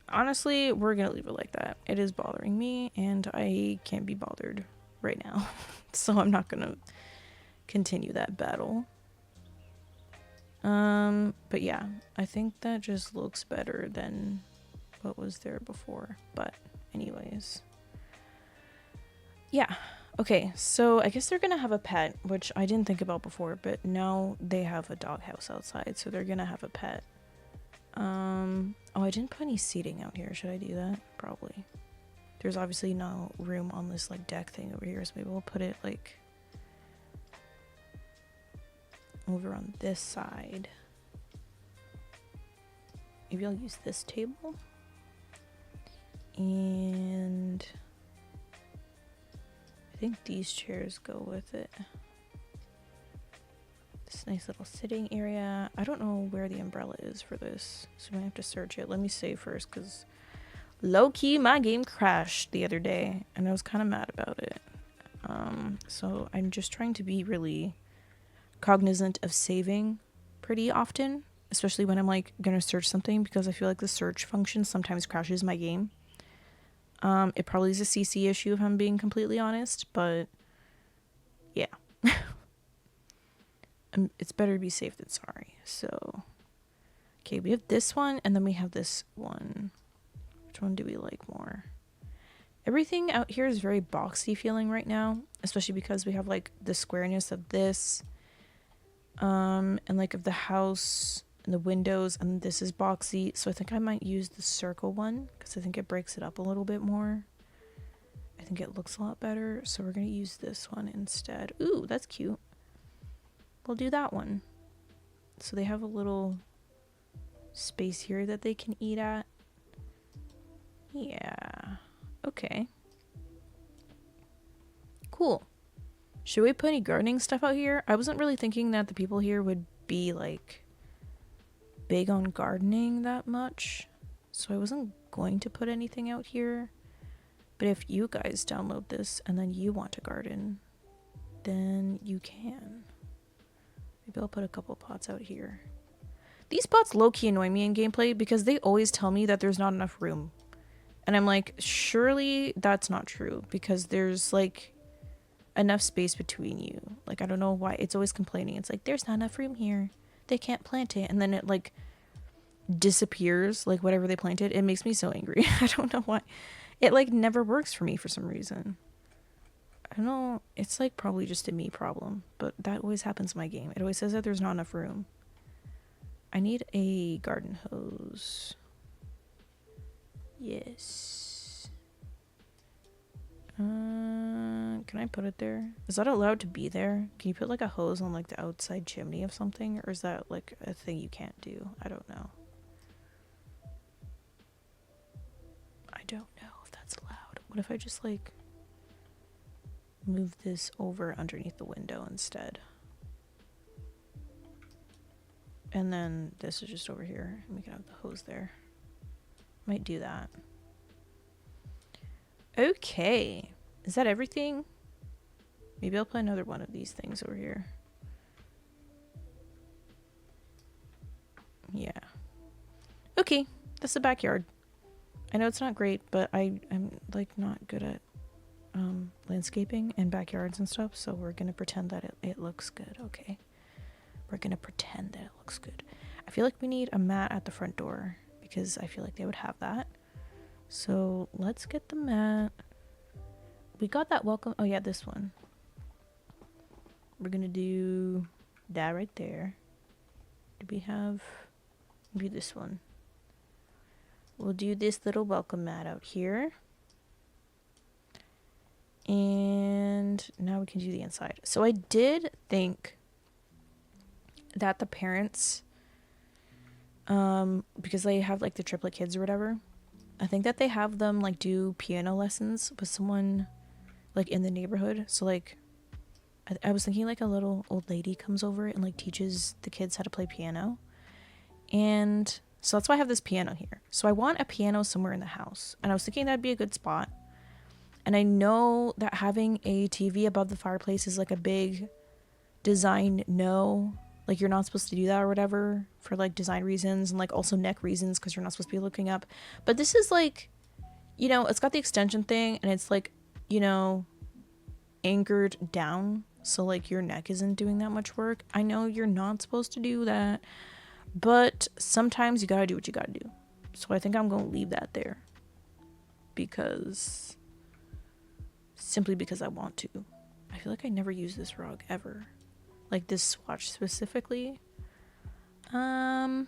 Honestly, we're gonna leave it like that. It is bothering me, and I can't be bothered right now. So I'm not gonna continue that battle. But yeah, I think that just looks better than what was there before. But anyways. Yeah. Okay, so I guess they're gonna have a pet, which I didn't think about before, but now they have a doghouse outside, so they're gonna have a pet. Oh, I didn't put any seating out here. Should I do that? Probably. There's obviously no room on this like deck thing over here, so maybe we'll put it like over on this side. Maybe I'll use this table. And I think these chairs go with it. This nice little sitting area. I don't know where the umbrella is for this, so I might have to search it. Let me save first, because low-key my game crashed the other day, and I was kind of mad about it. So I'm just trying to be really cognizant of saving pretty often, especially when I'm like gonna search something, because I feel like the search function sometimes crashes my game. It probably is a CC issue if I'm being completely honest, but yeah. It's better to be safe than sorry. So, okay, we have this one, and then we have this one. Which one do we like more? Everything out here is very boxy feeling right now, especially because we have like the squareness of this, and like of the house and the windows, and this is boxy. So I think I might use the circle one, because I think it breaks it up a little bit more. I think it looks a lot better, so we're gonna use this one instead. Ooh, that's cute. We'll do that one. So they have a little space here that they can eat at. Yeah. Okay. Cool. Should we put any gardening stuff out here? I wasn't really thinking that the people here would be like big on gardening that much, so I wasn't going to put anything out here. But if you guys download this and then you want to garden, then you can. Maybe I'll put a couple pots out here. These pots low-key annoy me in gameplay because they always tell me that there's not enough room. And I'm like, surely that's not true, because there's like enough space between you. Like, I don't know why it's always complaining. It's like, there's not enough room here. They can't plant it. And then it like disappears, like whatever they planted. It makes me so angry. I don't know why. It like never works for me for some reason. I don't know. It's like probably just a me problem, but that always happens in my game. It always says that there's not enough room. I need a garden hose. Yes. Can I put it there? Is that allowed to be there? Can you put like a hose on like the outside chimney of something? Or is that like a thing you can't do? I don't know. don't know if that's allowed. What if I just like move this over underneath the window instead? And then this is just over here, and we can have the hose there. Might do that. Okay. Is that everything? Maybe I'll play another one of these things over here. Yeah. Okay, that's the backyard. I know it's not great, but I'm like not good at landscaping and backyards and stuff, so we're gonna pretend that it looks good, okay? We're gonna pretend that it looks good. I feel like we need a mat at the front door because I feel like they would have that. So let's get the mat. We got that welcome. Oh yeah, this one. We're gonna do that right there. Do we have maybe this one? We'll do this little welcome mat out here. And now we can do the inside. So I did think that the parents, because they have like the triplet kids or whatever, I think that they have them like do piano lessons with someone like in the neighborhood. So like I was thinking like a little old lady comes over and like teaches the kids how to play piano. And so that's why I have this piano here. So I want a piano somewhere in the house, and I was thinking that'd be a good spot. And I know that having a TV above the fireplace is like a big design no. Like you're not supposed to do that or whatever for like design reasons and like also neck reasons because you're not supposed to be looking up. But this is like, you know, it's got the extension thing and it's like, you know, anchored down. So like your neck isn't doing that much work. I know you're not supposed to do that, but sometimes you gotta do what you gotta do. So I think I'm gonna leave that there simply because I want to. I feel like I never use this rug ever. Like this swatch specifically. I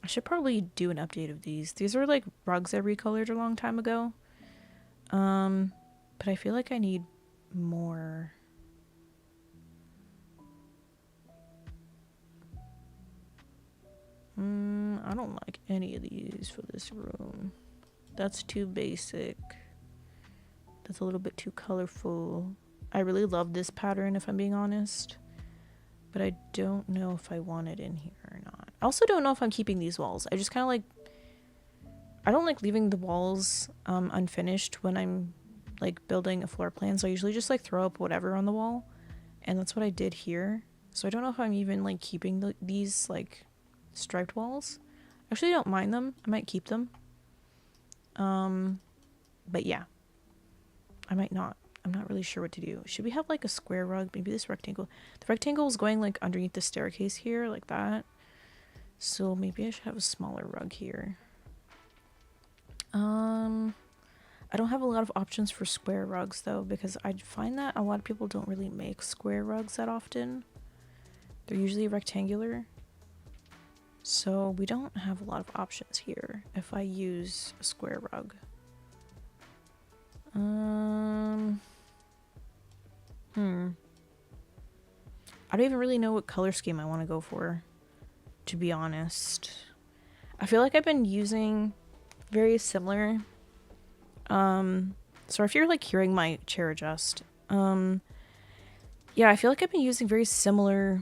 should probably do an update of these. These are like rugs I recolored a long time ago. But I feel like I need more. I don't like any of these for this room. That's too basic. That's a little bit too colorful. I really love this pattern if I'm being honest, but I don't know if I want it in here or not. I also don't know if I'm keeping these walls. I just kind of like, I don't like leaving the walls unfinished when I'm like building a floor plan, so I usually just like throw up whatever on the wall, and that's what I did here. So I don't know if I'm even like keeping these like striped walls. I actually don't mind them. I might keep them. But yeah, I might not. I'm not really sure what to do. Should we have like a square rug? Maybe this rectangle. The rectangle is going like underneath the staircase here, like that. So maybe I should have a smaller rug here. I don't have a lot of options for square rugs though, because I find that a lot of people don't really make square rugs that often. They're usually rectangular. So we don't have a lot of options here if I use a square rug. I don't even really know what color scheme I want to go for, to be honest. I feel like I've been using very similar, so if you're like hearing my chair adjust, yeah, I feel like I've been using very similar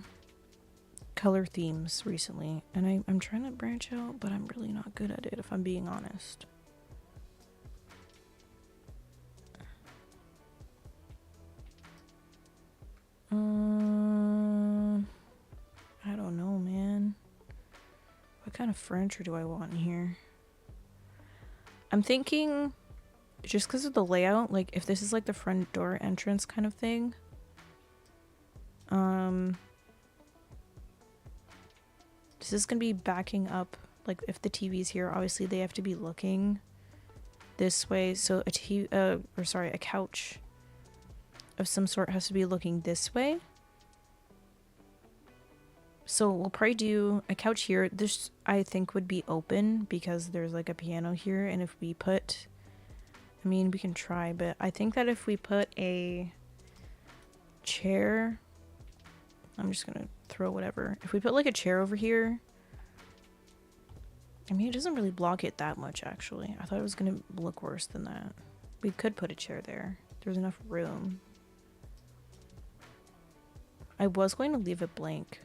color themes recently, and I'm trying to branch out, but I'm really not good at it if I'm being honest. I don't know, man. What kind of furniture do I want in here? I'm thinking, just because of the layout, like if this is like the front door entrance kind of thing, this is gonna be backing up, like if the TV's here, obviously they have to be looking this way, so a couch of some sort has to be looking this way. So we'll probably do a couch here. This I think would be open because there's like a piano here, and if we put, I mean we can try, but I think that if we put a chair, I'm just gonna throw whatever. If we put like a chair over here, I mean, it doesn't really block it that much, actually. I thought it was going to look worse than that. We could put a chair there. There's enough room. I was going to leave it blank.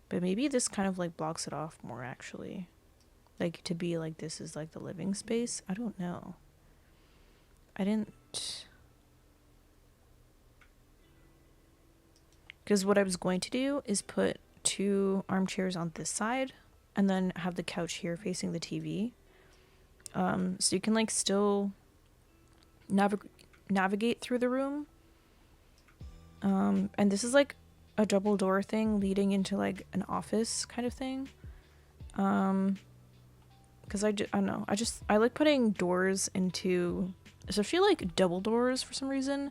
But maybe this kind of like blocks it off more, actually. Like, to be like, this is like the living space. I don't know. I didn't... Because what I was going to do is put 2 armchairs on this side and then have the couch here facing the TV. So you can like still navigate through the room. And this is like a double door thing leading into like an office kind of thing. Because I don't know. I like putting doors into, especially like double doors for some reason,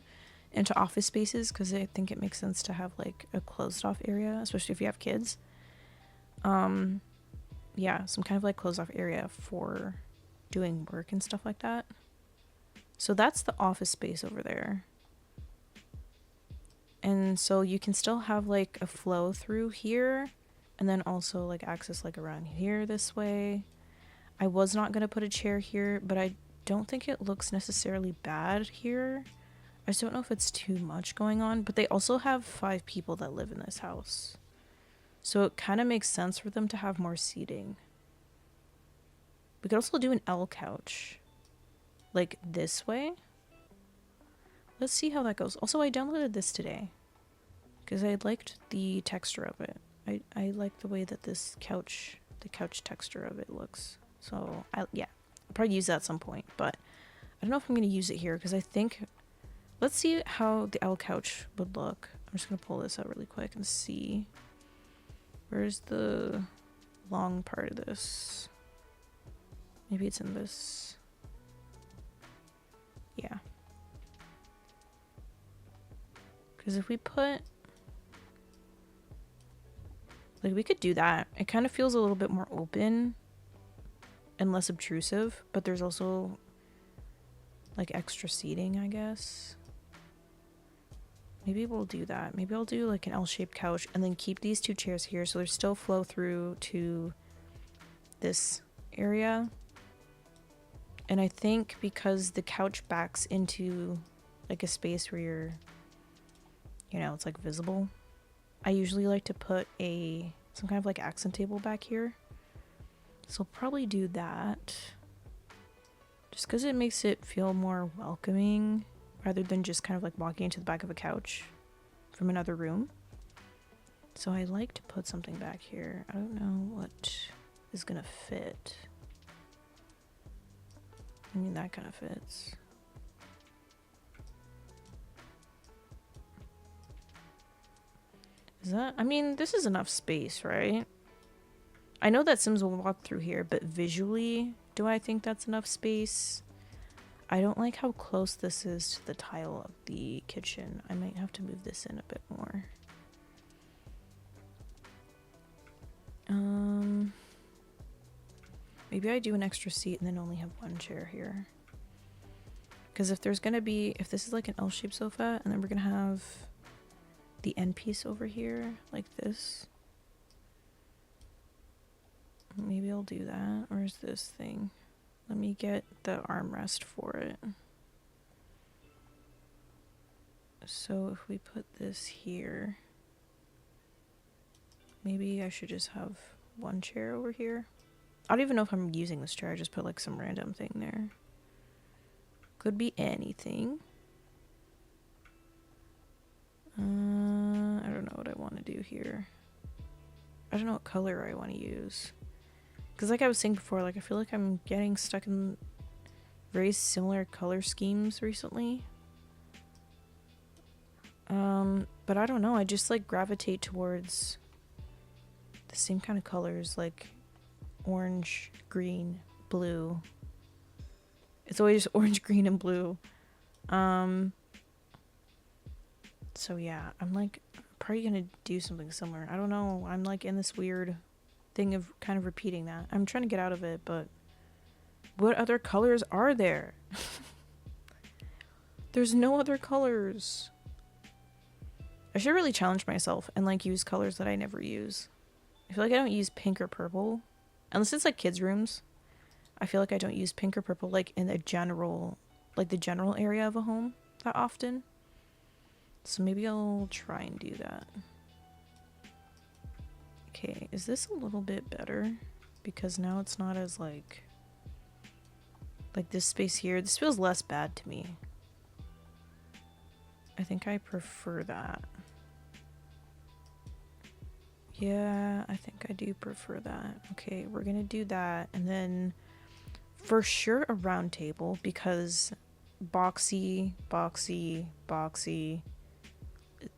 into office spaces, because I think it makes sense to have like a closed off area, especially if you have kids. Yeah, some kind of like closed off area for doing work and stuff like that. So that's the office space over there. And so you can still have like a flow through here, and then also like access like around here this way. I was not going to put a chair here, but I don't think it looks necessarily bad here. I just don't know if it's too much going on, but they also have 5 people that live in this house. So it kind of makes sense for them to have more seating. We could also do an L couch, like this way. Let's see how that goes. Also, I downloaded this today because I liked the texture of it. I like the way that this couch, the couch texture of it looks. So yeah, I'll probably use that at some point, but I don't know if I'm going to use it here because I think, let's see how the L couch would look. I'm just going to pull this out really quick and see. Where's the long part of this? Maybe it's in this. Yeah. Because if we put, like, we could do that. It kind of feels a little bit more open and less obtrusive, but there's also like extra seating, I guess. Maybe we'll do that. Maybe I'll do like an L-shaped couch and then keep these 2 chairs here so there's still flow through to this area. And I think because the couch backs into like a space where you're, you know, it's like visible, I usually like to put some kind of like accent table back here. So I'll probably do that just because it makes it feel more welcoming rather than just kind of like walking into the back of a couch from another room. So I like to put something back here. I don't know what is gonna fit. I mean, that kind of fits. Is that, I mean, this is enough space, right? I know that Sims will walk through here, but visually, do I think that's enough space? I don't like how close this is to the tile of the kitchen. I might have to move this in a bit more. Maybe I do an extra seat and then only have 1 chair here. Because if there's gonna be, if this is like an L-shaped sofa, and then we're gonna have the end piece over here, like this. Maybe I'll do that. Where's this thing? Let me get the armrest for it. So if we put this here, maybe I should just have 1 chair over here. I don't even know if I'm using this chair. I just put like some random thing there. Could be anything. I don't know what I want to do here. I don't know what color I want to use. Because like I was saying before, like I feel like I'm getting stuck in very similar color schemes recently. But I don't know. I just like gravitate towards the same kind of colors, like orange, green, blue. It's always orange, green, and blue. So yeah, I'm like probably gonna do something similar. I don't know. I'm like in this weird thing of kind of repeating that. I'm trying to get out of it, but what other colors are there? There's no other colors. I should really challenge myself and like use colors that I never use. I feel like I don't use pink or purple Unless it's like kids' rooms. I feel like I don't use pink or purple like in the general area of a home that often. So maybe I'll try and do that. Okay, is this a little bit better? Because now it's not as like this space here. This feels less bad to me. I think I prefer that. Yeah, I think I do prefer that. Okay, we're gonna do that. And then for sure a round table, because boxy, boxy, boxy.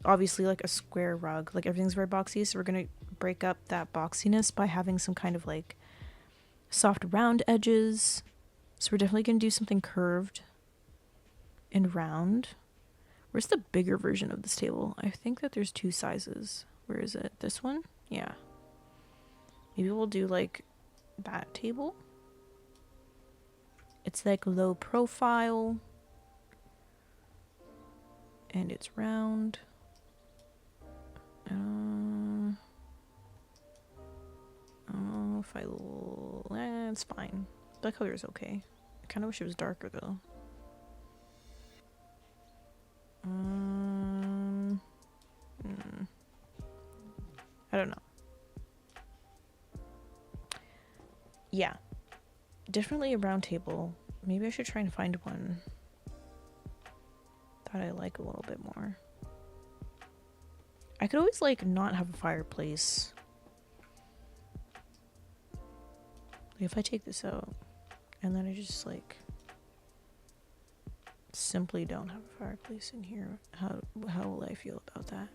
Obviously like a square rug, like everything's very boxy, so we're gonna break up that boxiness by having some kind of like soft round edges. So we're definitely gonna do something curved and round. Where's the bigger version of this table? I think that there's 2 sizes. Where is it? This one? Yeah. Maybe we'll do like that table. It's like low profile. And it's round. Oh, if it's fine. That color is okay. I kind of wish it was darker though. I don't know. Yeah, definitely a round table. Maybe I should try and find one that I like a little bit more. I could always like not have a fireplace. Like if I take this out and then I just like simply don't have a fireplace in here, how will I feel about that?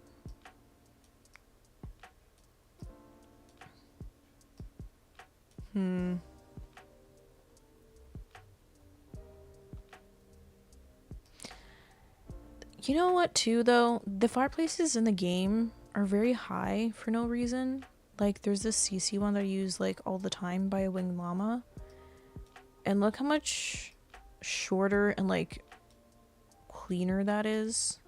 You know what too though? The fireplaces in the game are very high for no reason. Like there's this CC one that I use like all the time by a winged llama. And look how much shorter and like cleaner that is.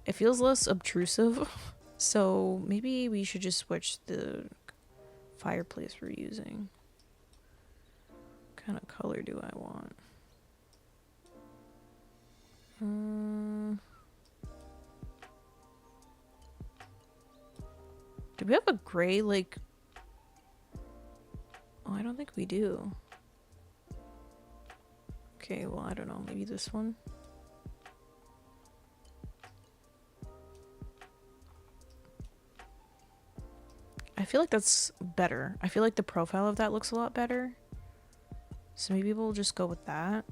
It feels less obtrusive. So maybe we should just switch the fireplace we're using. What kind of color do I want? Do we have a gray like... Oh, I don't think we do. Okay, well, I don't know. Maybe this one? I feel like that's better. I feel like the profile of that looks a lot better. So maybe we'll just go with that.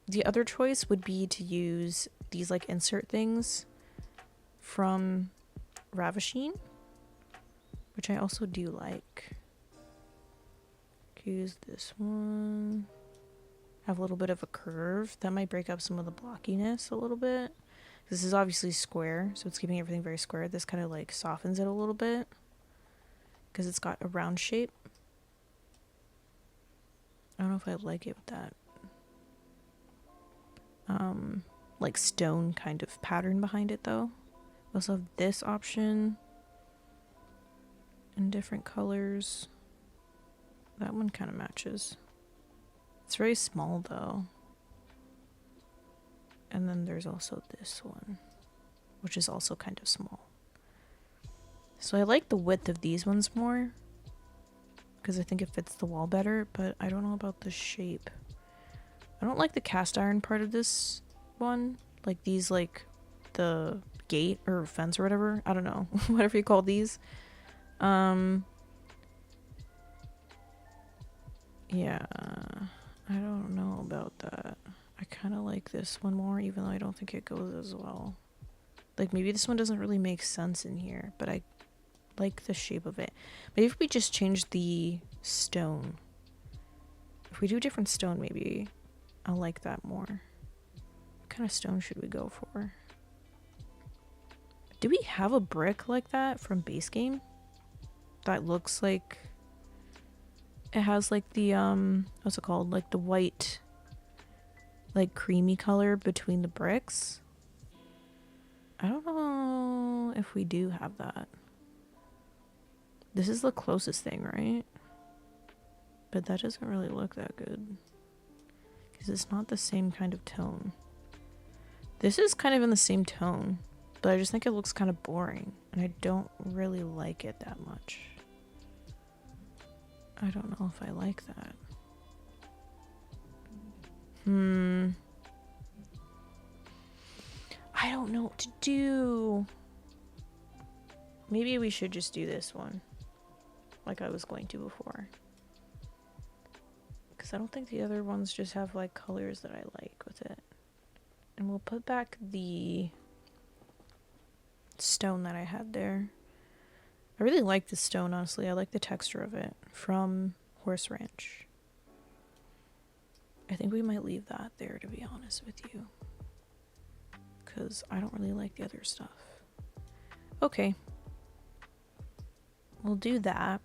The other choice would be to use these like insert things from RESHADE, which I also do like. Use this one. Have a little bit of a curve. That might break up some of the blockiness a little bit. This is obviously square, so it's keeping everything very square. This kind of like softens it a little bit because it's got a round shape. I don't know if I like it with that like stone kind of pattern behind it though. We also have this option in different colors. That one kind of matches. It's very small though. And then there's also this one, which is also kind of small. So I like the width of these ones more because I think it fits the wall better, but I don't know about the shape. I don't like the cast iron part of this one. Like these, like the gate or fence or whatever. I don't know. Whatever you call these. Yeah. I don't know about that. I kind of like this one more, even though I don't think it goes as well. Like maybe this one doesn't really make sense in here, but I like the shape of it. Maybe if we just change the stone. If we do different stone, maybe I'll like that more. What kind of stone should we go for? Do we have a brick like that from base game? That looks like it has like the what's it called? Like the white, like creamy color between the bricks. I don't know if we do have that. This is the closest thing, right? But that doesn't really look that good. Because it's not the same kind of tone. This is kind of in the same tone. But I just think it looks kind of boring. And I don't really like it that much. I don't know if I like that. I don't know what to do. Maybe we should just do this one. Like I was going to before. Because I don't think the other ones just have like colors that I like with it. And we'll put back the stone that I had there. I really like the stone, honestly. I like the texture of it from Horse Ranch. I think we might leave that there, to be honest with you. Because I don't really like the other stuff. Okay. We'll do that.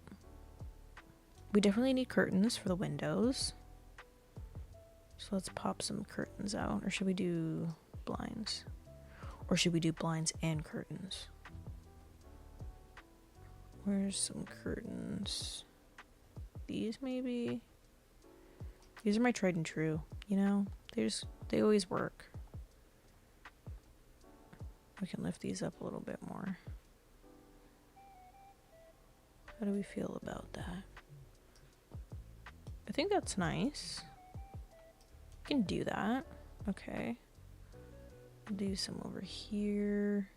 We definitely need curtains for the windows. So let's pop some curtains out. Or should we do blinds? Or should we do blinds and curtains? Where's some curtains? These maybe? These are my tried and true, you know? They always work. We can lift these up a little bit more. How do we feel about that? I think that's nice. We can do that. Okay. Do some over here.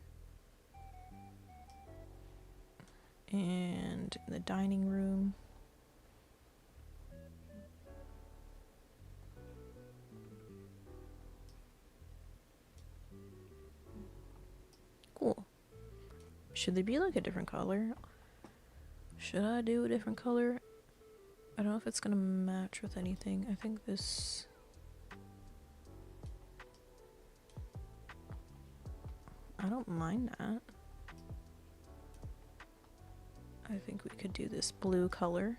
And in the dining room. Cool. Should they be like a different color? Should I do a different color? I don't know if it's gonna match with anything. I think this... I don't mind that. I think we could do this blue color.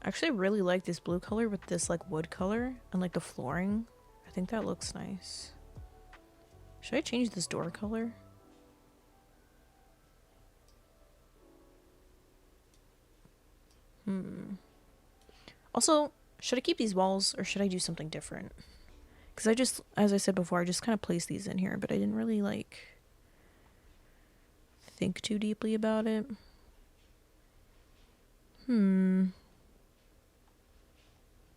I actually really like this blue color with this like wood color and like the flooring. I think that looks nice. Should I change this door color? Also, should I keep these walls or should I do something different? Because I just, as I said before, I just kind of placed these in here, but I didn't really like think too deeply about it.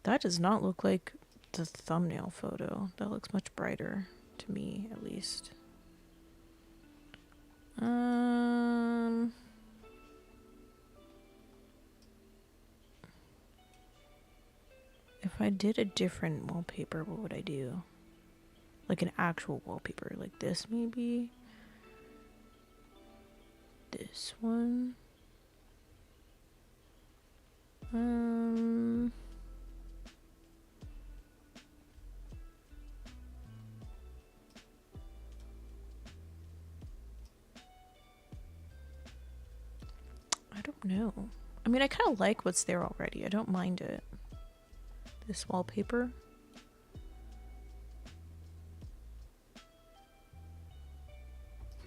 That does not look like the thumbnail photo. That looks much brighter to me, at least. If I did a different wallpaper, what would I do? Like an actual wallpaper, like this maybe? This one? I don't know. I mean, I kind of like what's there already. I don't mind it. This wallpaper.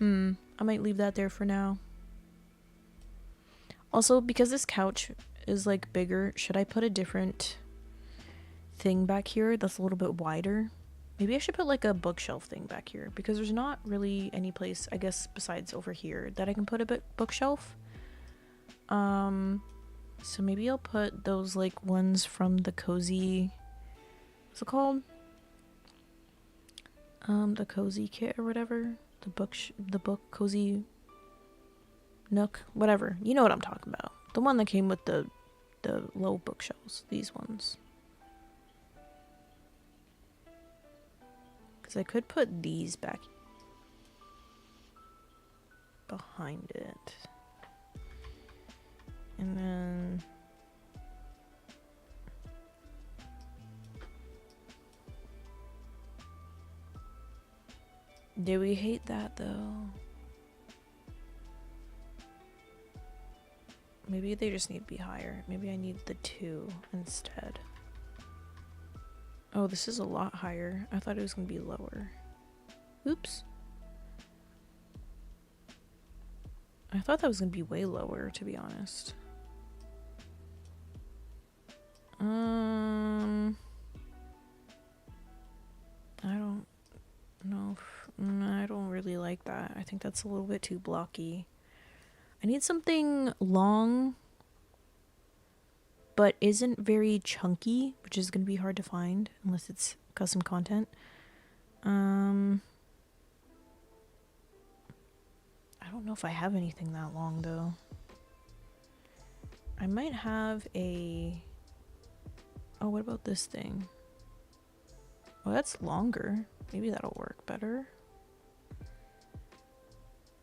I might leave that there for now. Also, because this couch is like bigger, should I put a different thing back here that's a little bit wider? Maybe I should put like a bookshelf thing back here because there's not really any place, I guess, besides over here that I can put a bookshelf. So maybe I'll put those like ones from the cozy, what's it called? The cozy kit or whatever. The book cozy Nook, whatever. You know what I'm talking about. The one that came with the low bookshelves. These ones. Because I could put these back behind it. And then... do we hate that though? Maybe they just need to be higher. Maybe I need the 2 instead. Oh, this is a lot higher. I thought it was going to be lower. Oops. I thought that was gonna be way lower, to be honest. I don't know. I don't really like that. I think that's a little bit too blocky. I need something long, but isn't very chunky, which is gonna be hard to find unless it's custom content. I don't know if I have anything that long though. I might have a... Oh, what about this thing? Oh, that's longer. Maybe that'll work better.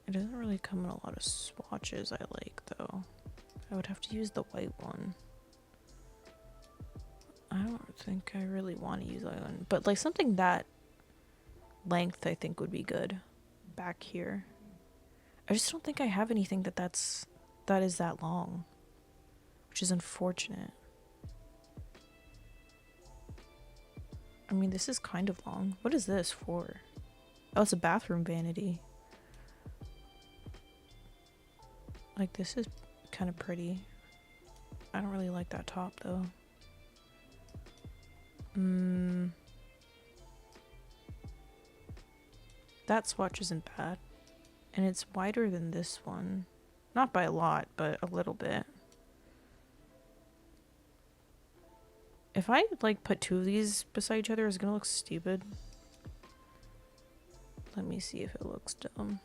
It doesn't really come in a lot of swatches I like though. I would have to use the white one. I don't think I really want to use that one, but like something that length I think would be good back here. I just don't think I have anything that is that long, which is unfortunate. I mean, this is kind of long. What is this for? Oh, it's a bathroom vanity. Like, this is kind of pretty. I don't really like that top though. That swatch isn't bad. And it's wider than this one. Not by a lot, but a little bit. If I like put two of these beside each other, it's gonna look stupid. Let me see if it looks dumb.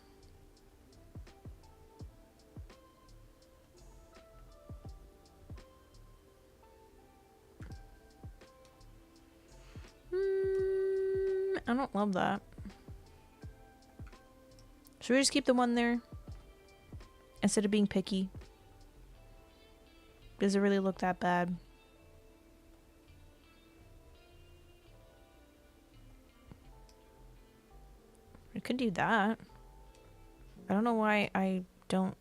I don't love that. Should we just keep the one there? Instead of being picky? Does it really look that bad? We could do that. I don't know why I don't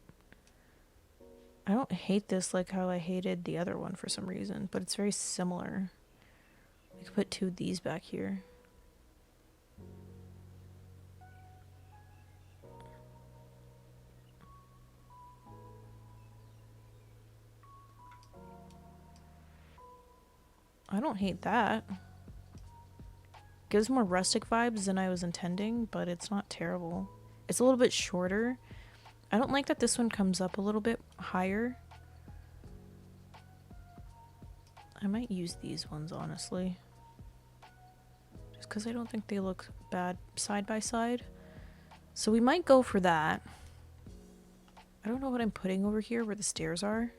hate this like how I hated the other one for some reason, but it's very similar. We could put two of these back here. I don't hate that. Gives more rustic vibes than I was intending, but it's not terrible. It's a little bit shorter. I don't like that this one comes up a little bit higher. I might use these ones, honestly. Just because I don't think they look bad side by side. So we might go for that. I don't know what I'm putting over here where the stairs are.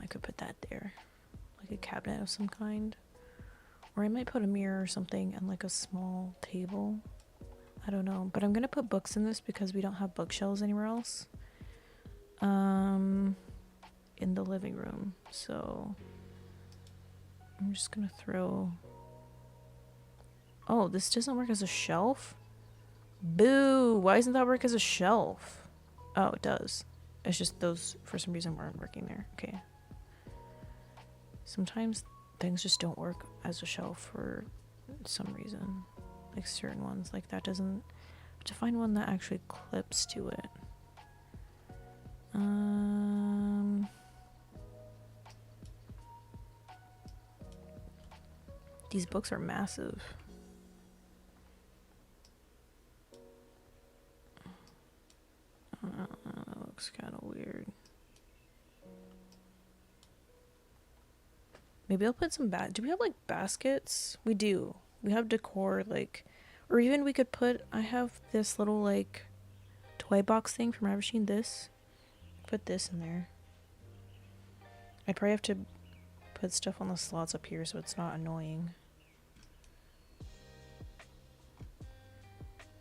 I could put that there. Like a cabinet of some kind. Or I might put a mirror or something and like a small table. I don't know. But I'm going to put books in this because we don't have bookshelves anywhere else. In the living room. So I'm just going to throw... Oh, this doesn't work as a shelf? Boo! Why doesn't that work as a shelf? Oh, it does. It's just those, for some reason, weren't working there. Okay. Sometimes things just don't work as a shelf for some reason. Like certain ones. Like that doesn't... To find one that actually clips to it. These books are massive. That looks kind of weird. Maybe I'll put some do we have like baskets? We do. We have decor like, or even we could put, I have this little like toy box thing from RESHADE. This. Put this in there. I probably have to put stuff on the slots up here so it's not annoying.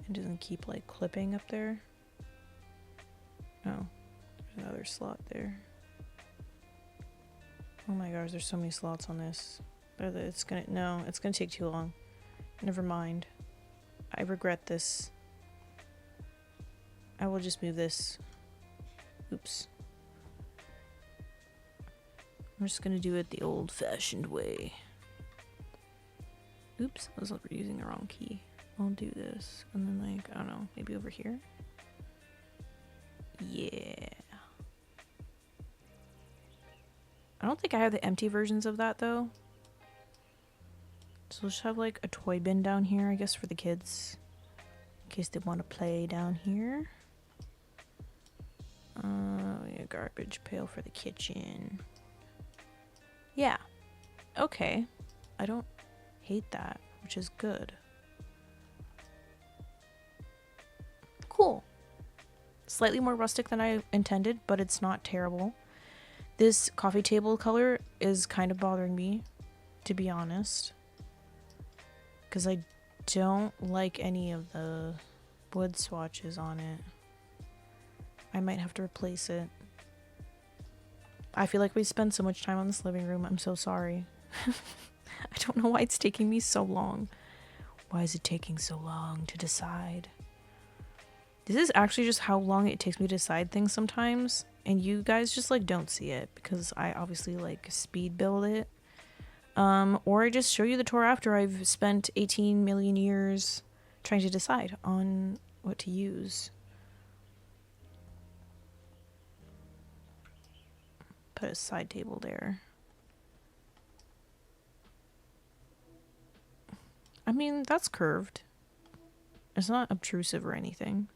It doesn't keep like clipping up there. Oh, there's another slot there. Oh my gosh, there's so many slots on this. It's gonna, no, it's gonna take too long. Never mind. I regret this. I will just move this. Oops. I'm just gonna do it the old-fashioned way. Oops, I was using the wrong key. I'll do this. And then like, I don't know, maybe over here? Yeah. I don't think I have the empty versions of that though. So we'll just have like a toy bin down here, I guess, for the kids. In case they want to play down here. Yeah, garbage pail for the kitchen. Yeah. Okay. I don't hate that, which is good. Cool. Slightly more rustic than I intended, but it's not terrible. This coffee table color is kind of bothering me, to be honest. Because I don't like any of the wood swatches on it. I might have to replace it. I feel like we spend so much time on this living room. I'm so sorry. I don't know why it's taking me so long. Why is it taking so long to decide? This is actually just how long it takes me to decide things sometimes. And you guys just like don't see it because I obviously like speed build it. Or I just show you the tour after I've spent 18 million years trying to decide on what to use. Put a side table there. I mean, that's curved. It's not obtrusive or anything.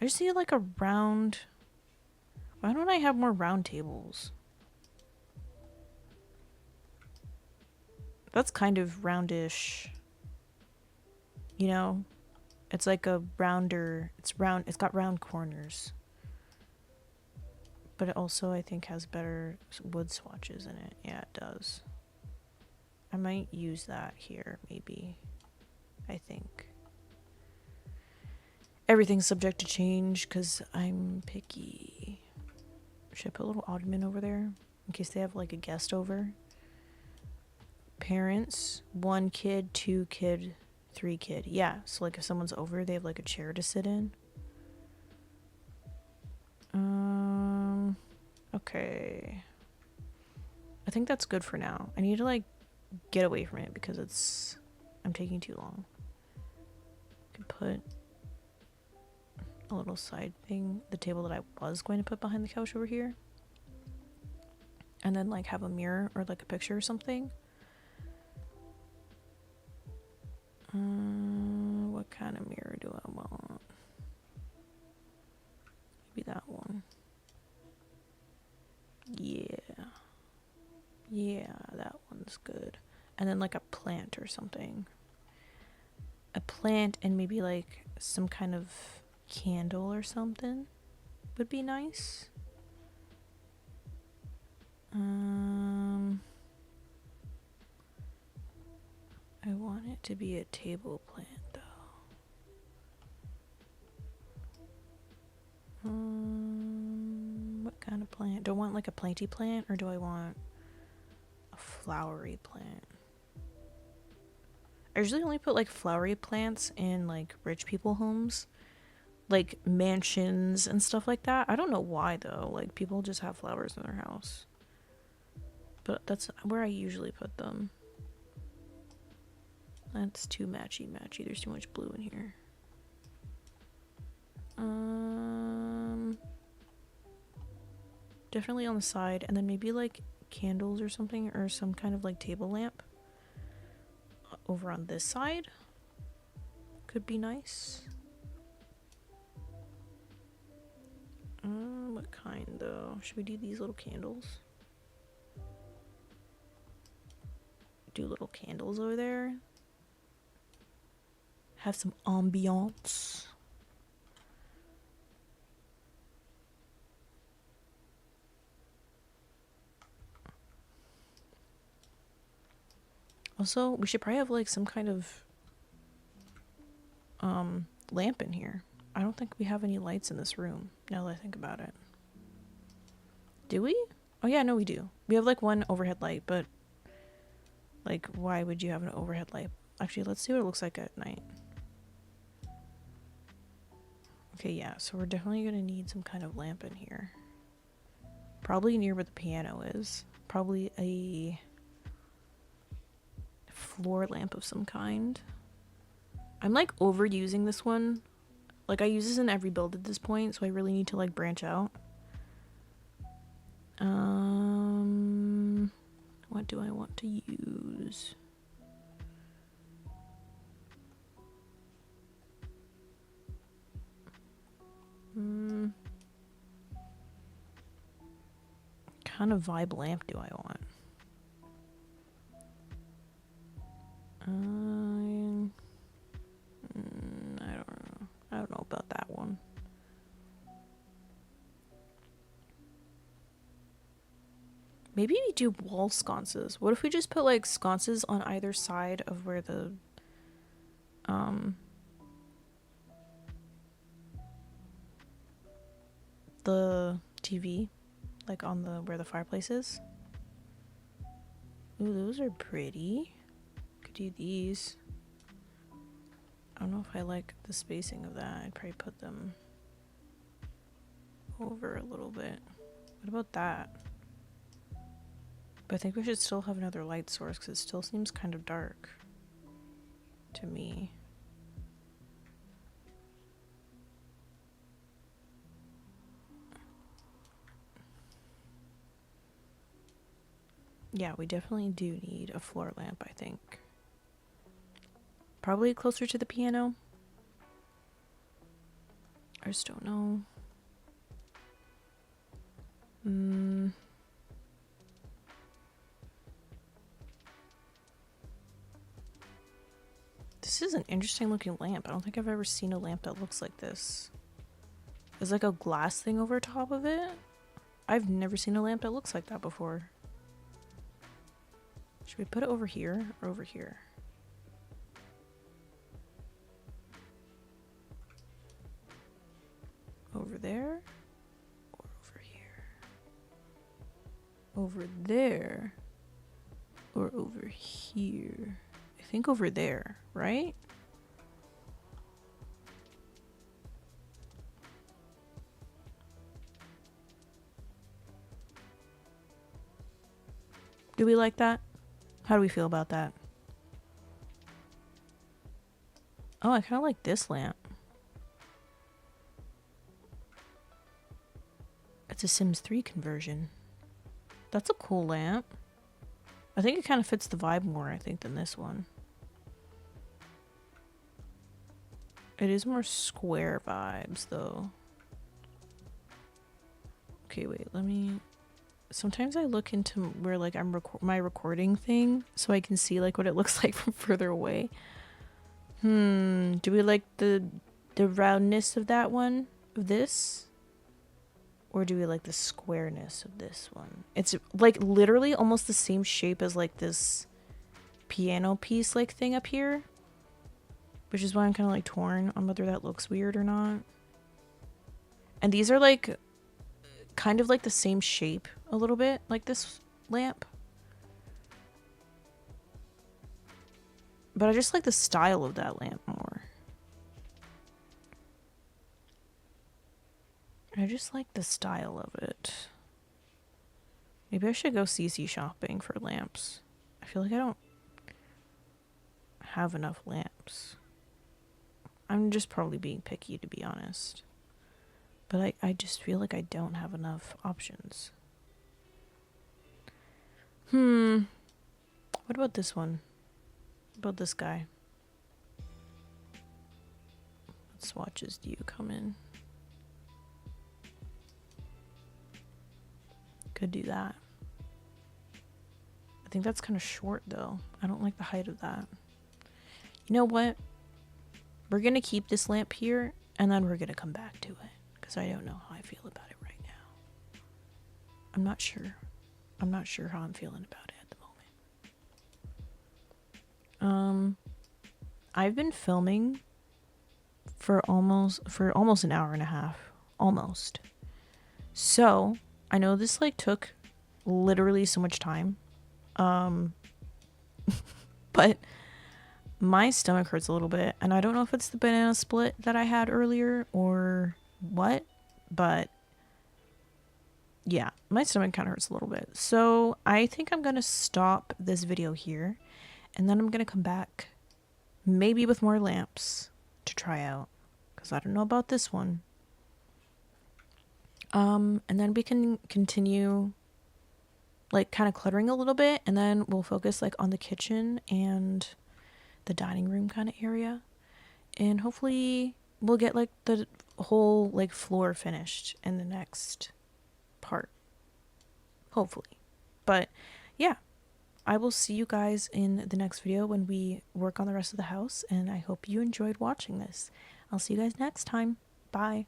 I just need like a round... Why don't I have more round tables? That's kind of roundish. You know? It's like a rounder... It's round. It's got round corners. But it also, I think, has better wood swatches in it. Yeah, it does. I might use that here, maybe. I think. Everything's subject to change because I'm picky. Should I put a little ottoman over there? In case they have like a guest over. Parents, 1 kid, 2 kid, 3 kid. Yeah, so like if someone's over, they have like a chair to sit in. Okay. I think that's good for now. I need to like get away from it because I'm taking too long. I could put a little side thing, the table that I was going to put behind the couch over here. And then like have a mirror or like a picture or something. What kind of mirror do I want? Maybe that one. Yeah. Yeah, that one's good. And then like a plant or something. A plant and maybe like some kind of candle or something would be nice. I want it to be a table plant though. What kind of plant? Do I want like a planty plant or do I want a flowery plant? I usually only put like flowery plants in like rich people homes, like mansions and stuff like that. I don't know why though, like people just have flowers in their house. But that's where I usually put them. That's too matchy. There's too much blue in here. Definitely on the side, and then maybe like candles or something, or some kind of like table lamp over on this side could be nice. What kind though? Should we do these little candles? Do little candles over there. Have some ambiance. Also, we should probably have like some kind of lamp in here. I don't think we have any lights in this room, now that I think about it. Do we? Oh yeah, no we do. We have like one overhead light, but like why would you have an overhead light? Actually, let's see what it looks like at night. Okay, yeah, so we're definitely gonna need some kind of lamp in here. Probably near where the piano is. Probably a floor lamp of some kind. I'm like overusing this one. Like I use this in every build at this point, so I really need to like branch out. What do I want to use? Kind of vibe lamp do I want? I don't know about that one. Maybe we do wall sconces. What if we just put like sconces on either side of where the TV, like on the where the fireplace is? Ooh, those are pretty. Could do these. I don't know if I like the spacing of that. I'd probably put them over a little bit. What about that? But I think we should still have another light source because it still seems kind of dark to me. Yeah, we definitely do need a floor lamp, I think. Probably closer to the piano. I just don't know. This is an interesting looking lamp. I don't think I've ever seen a lamp that looks like this. There's like a glass thing over top of it. I've never seen a lamp that looks like that before. Should we put it over here or over here? Over there or over here? Over there or over here? I think over there, right? Do we like that? How do we feel about that? Oh, I kind of like this lamp. It's a Sims 3 conversion. That's a cool lamp. I think it kind of fits the vibe more, I think, than this one. It is more square vibes, though. Okay, wait, let me... Sometimes I look into where, like, I'm my recording thing, so I can see, like, what it looks like from further away. Do we like the roundness of that one? Of this? Or do we like the squareness of this one? It's, like, literally almost the same shape as, like, this piano piece, like, thing up here. Which is why I'm kind of, like, torn on whether that looks weird or not. And these are, like, kind of, like, the same shape a little bit, like this lamp. But I just like the style of that lamp more. I just like the style of it. Maybe I should go CC shopping for lamps. I feel like I don't have enough lamps. I'm just probably being picky, to be honest. But I just feel like I don't have enough options. What about this one? What about this guy? What swatches do you come in? Could do that. I think that's kind of short, though. I don't like the height of that. You know what? We're going to keep this lamp here, and then we're going to come back to it. Because I don't know how I feel about it right now. I'm not sure. I'm not sure how I'm feeling about it at the moment. I've been filming for almost an hour and a half. Almost. So, I know this like took literally so much time. But my stomach hurts a little bit, and I don't know if it's the banana split that I had earlier or what, but yeah, my stomach kind of hurts a little bit. So I think I'm going to stop this video here, and then I'm going to come back maybe with more lamps to try out, because I don't know about this one. And then we can continue like kind of cluttering a little bit, and then we'll focus like on the kitchen and the dining room kind of area, and hopefully we'll get like the whole like floor finished in the next part, hopefully. But yeah, I will see you guys in the next video when we work on the rest of the house, and I hope you enjoyed watching this. I'll see you guys next time. Bye.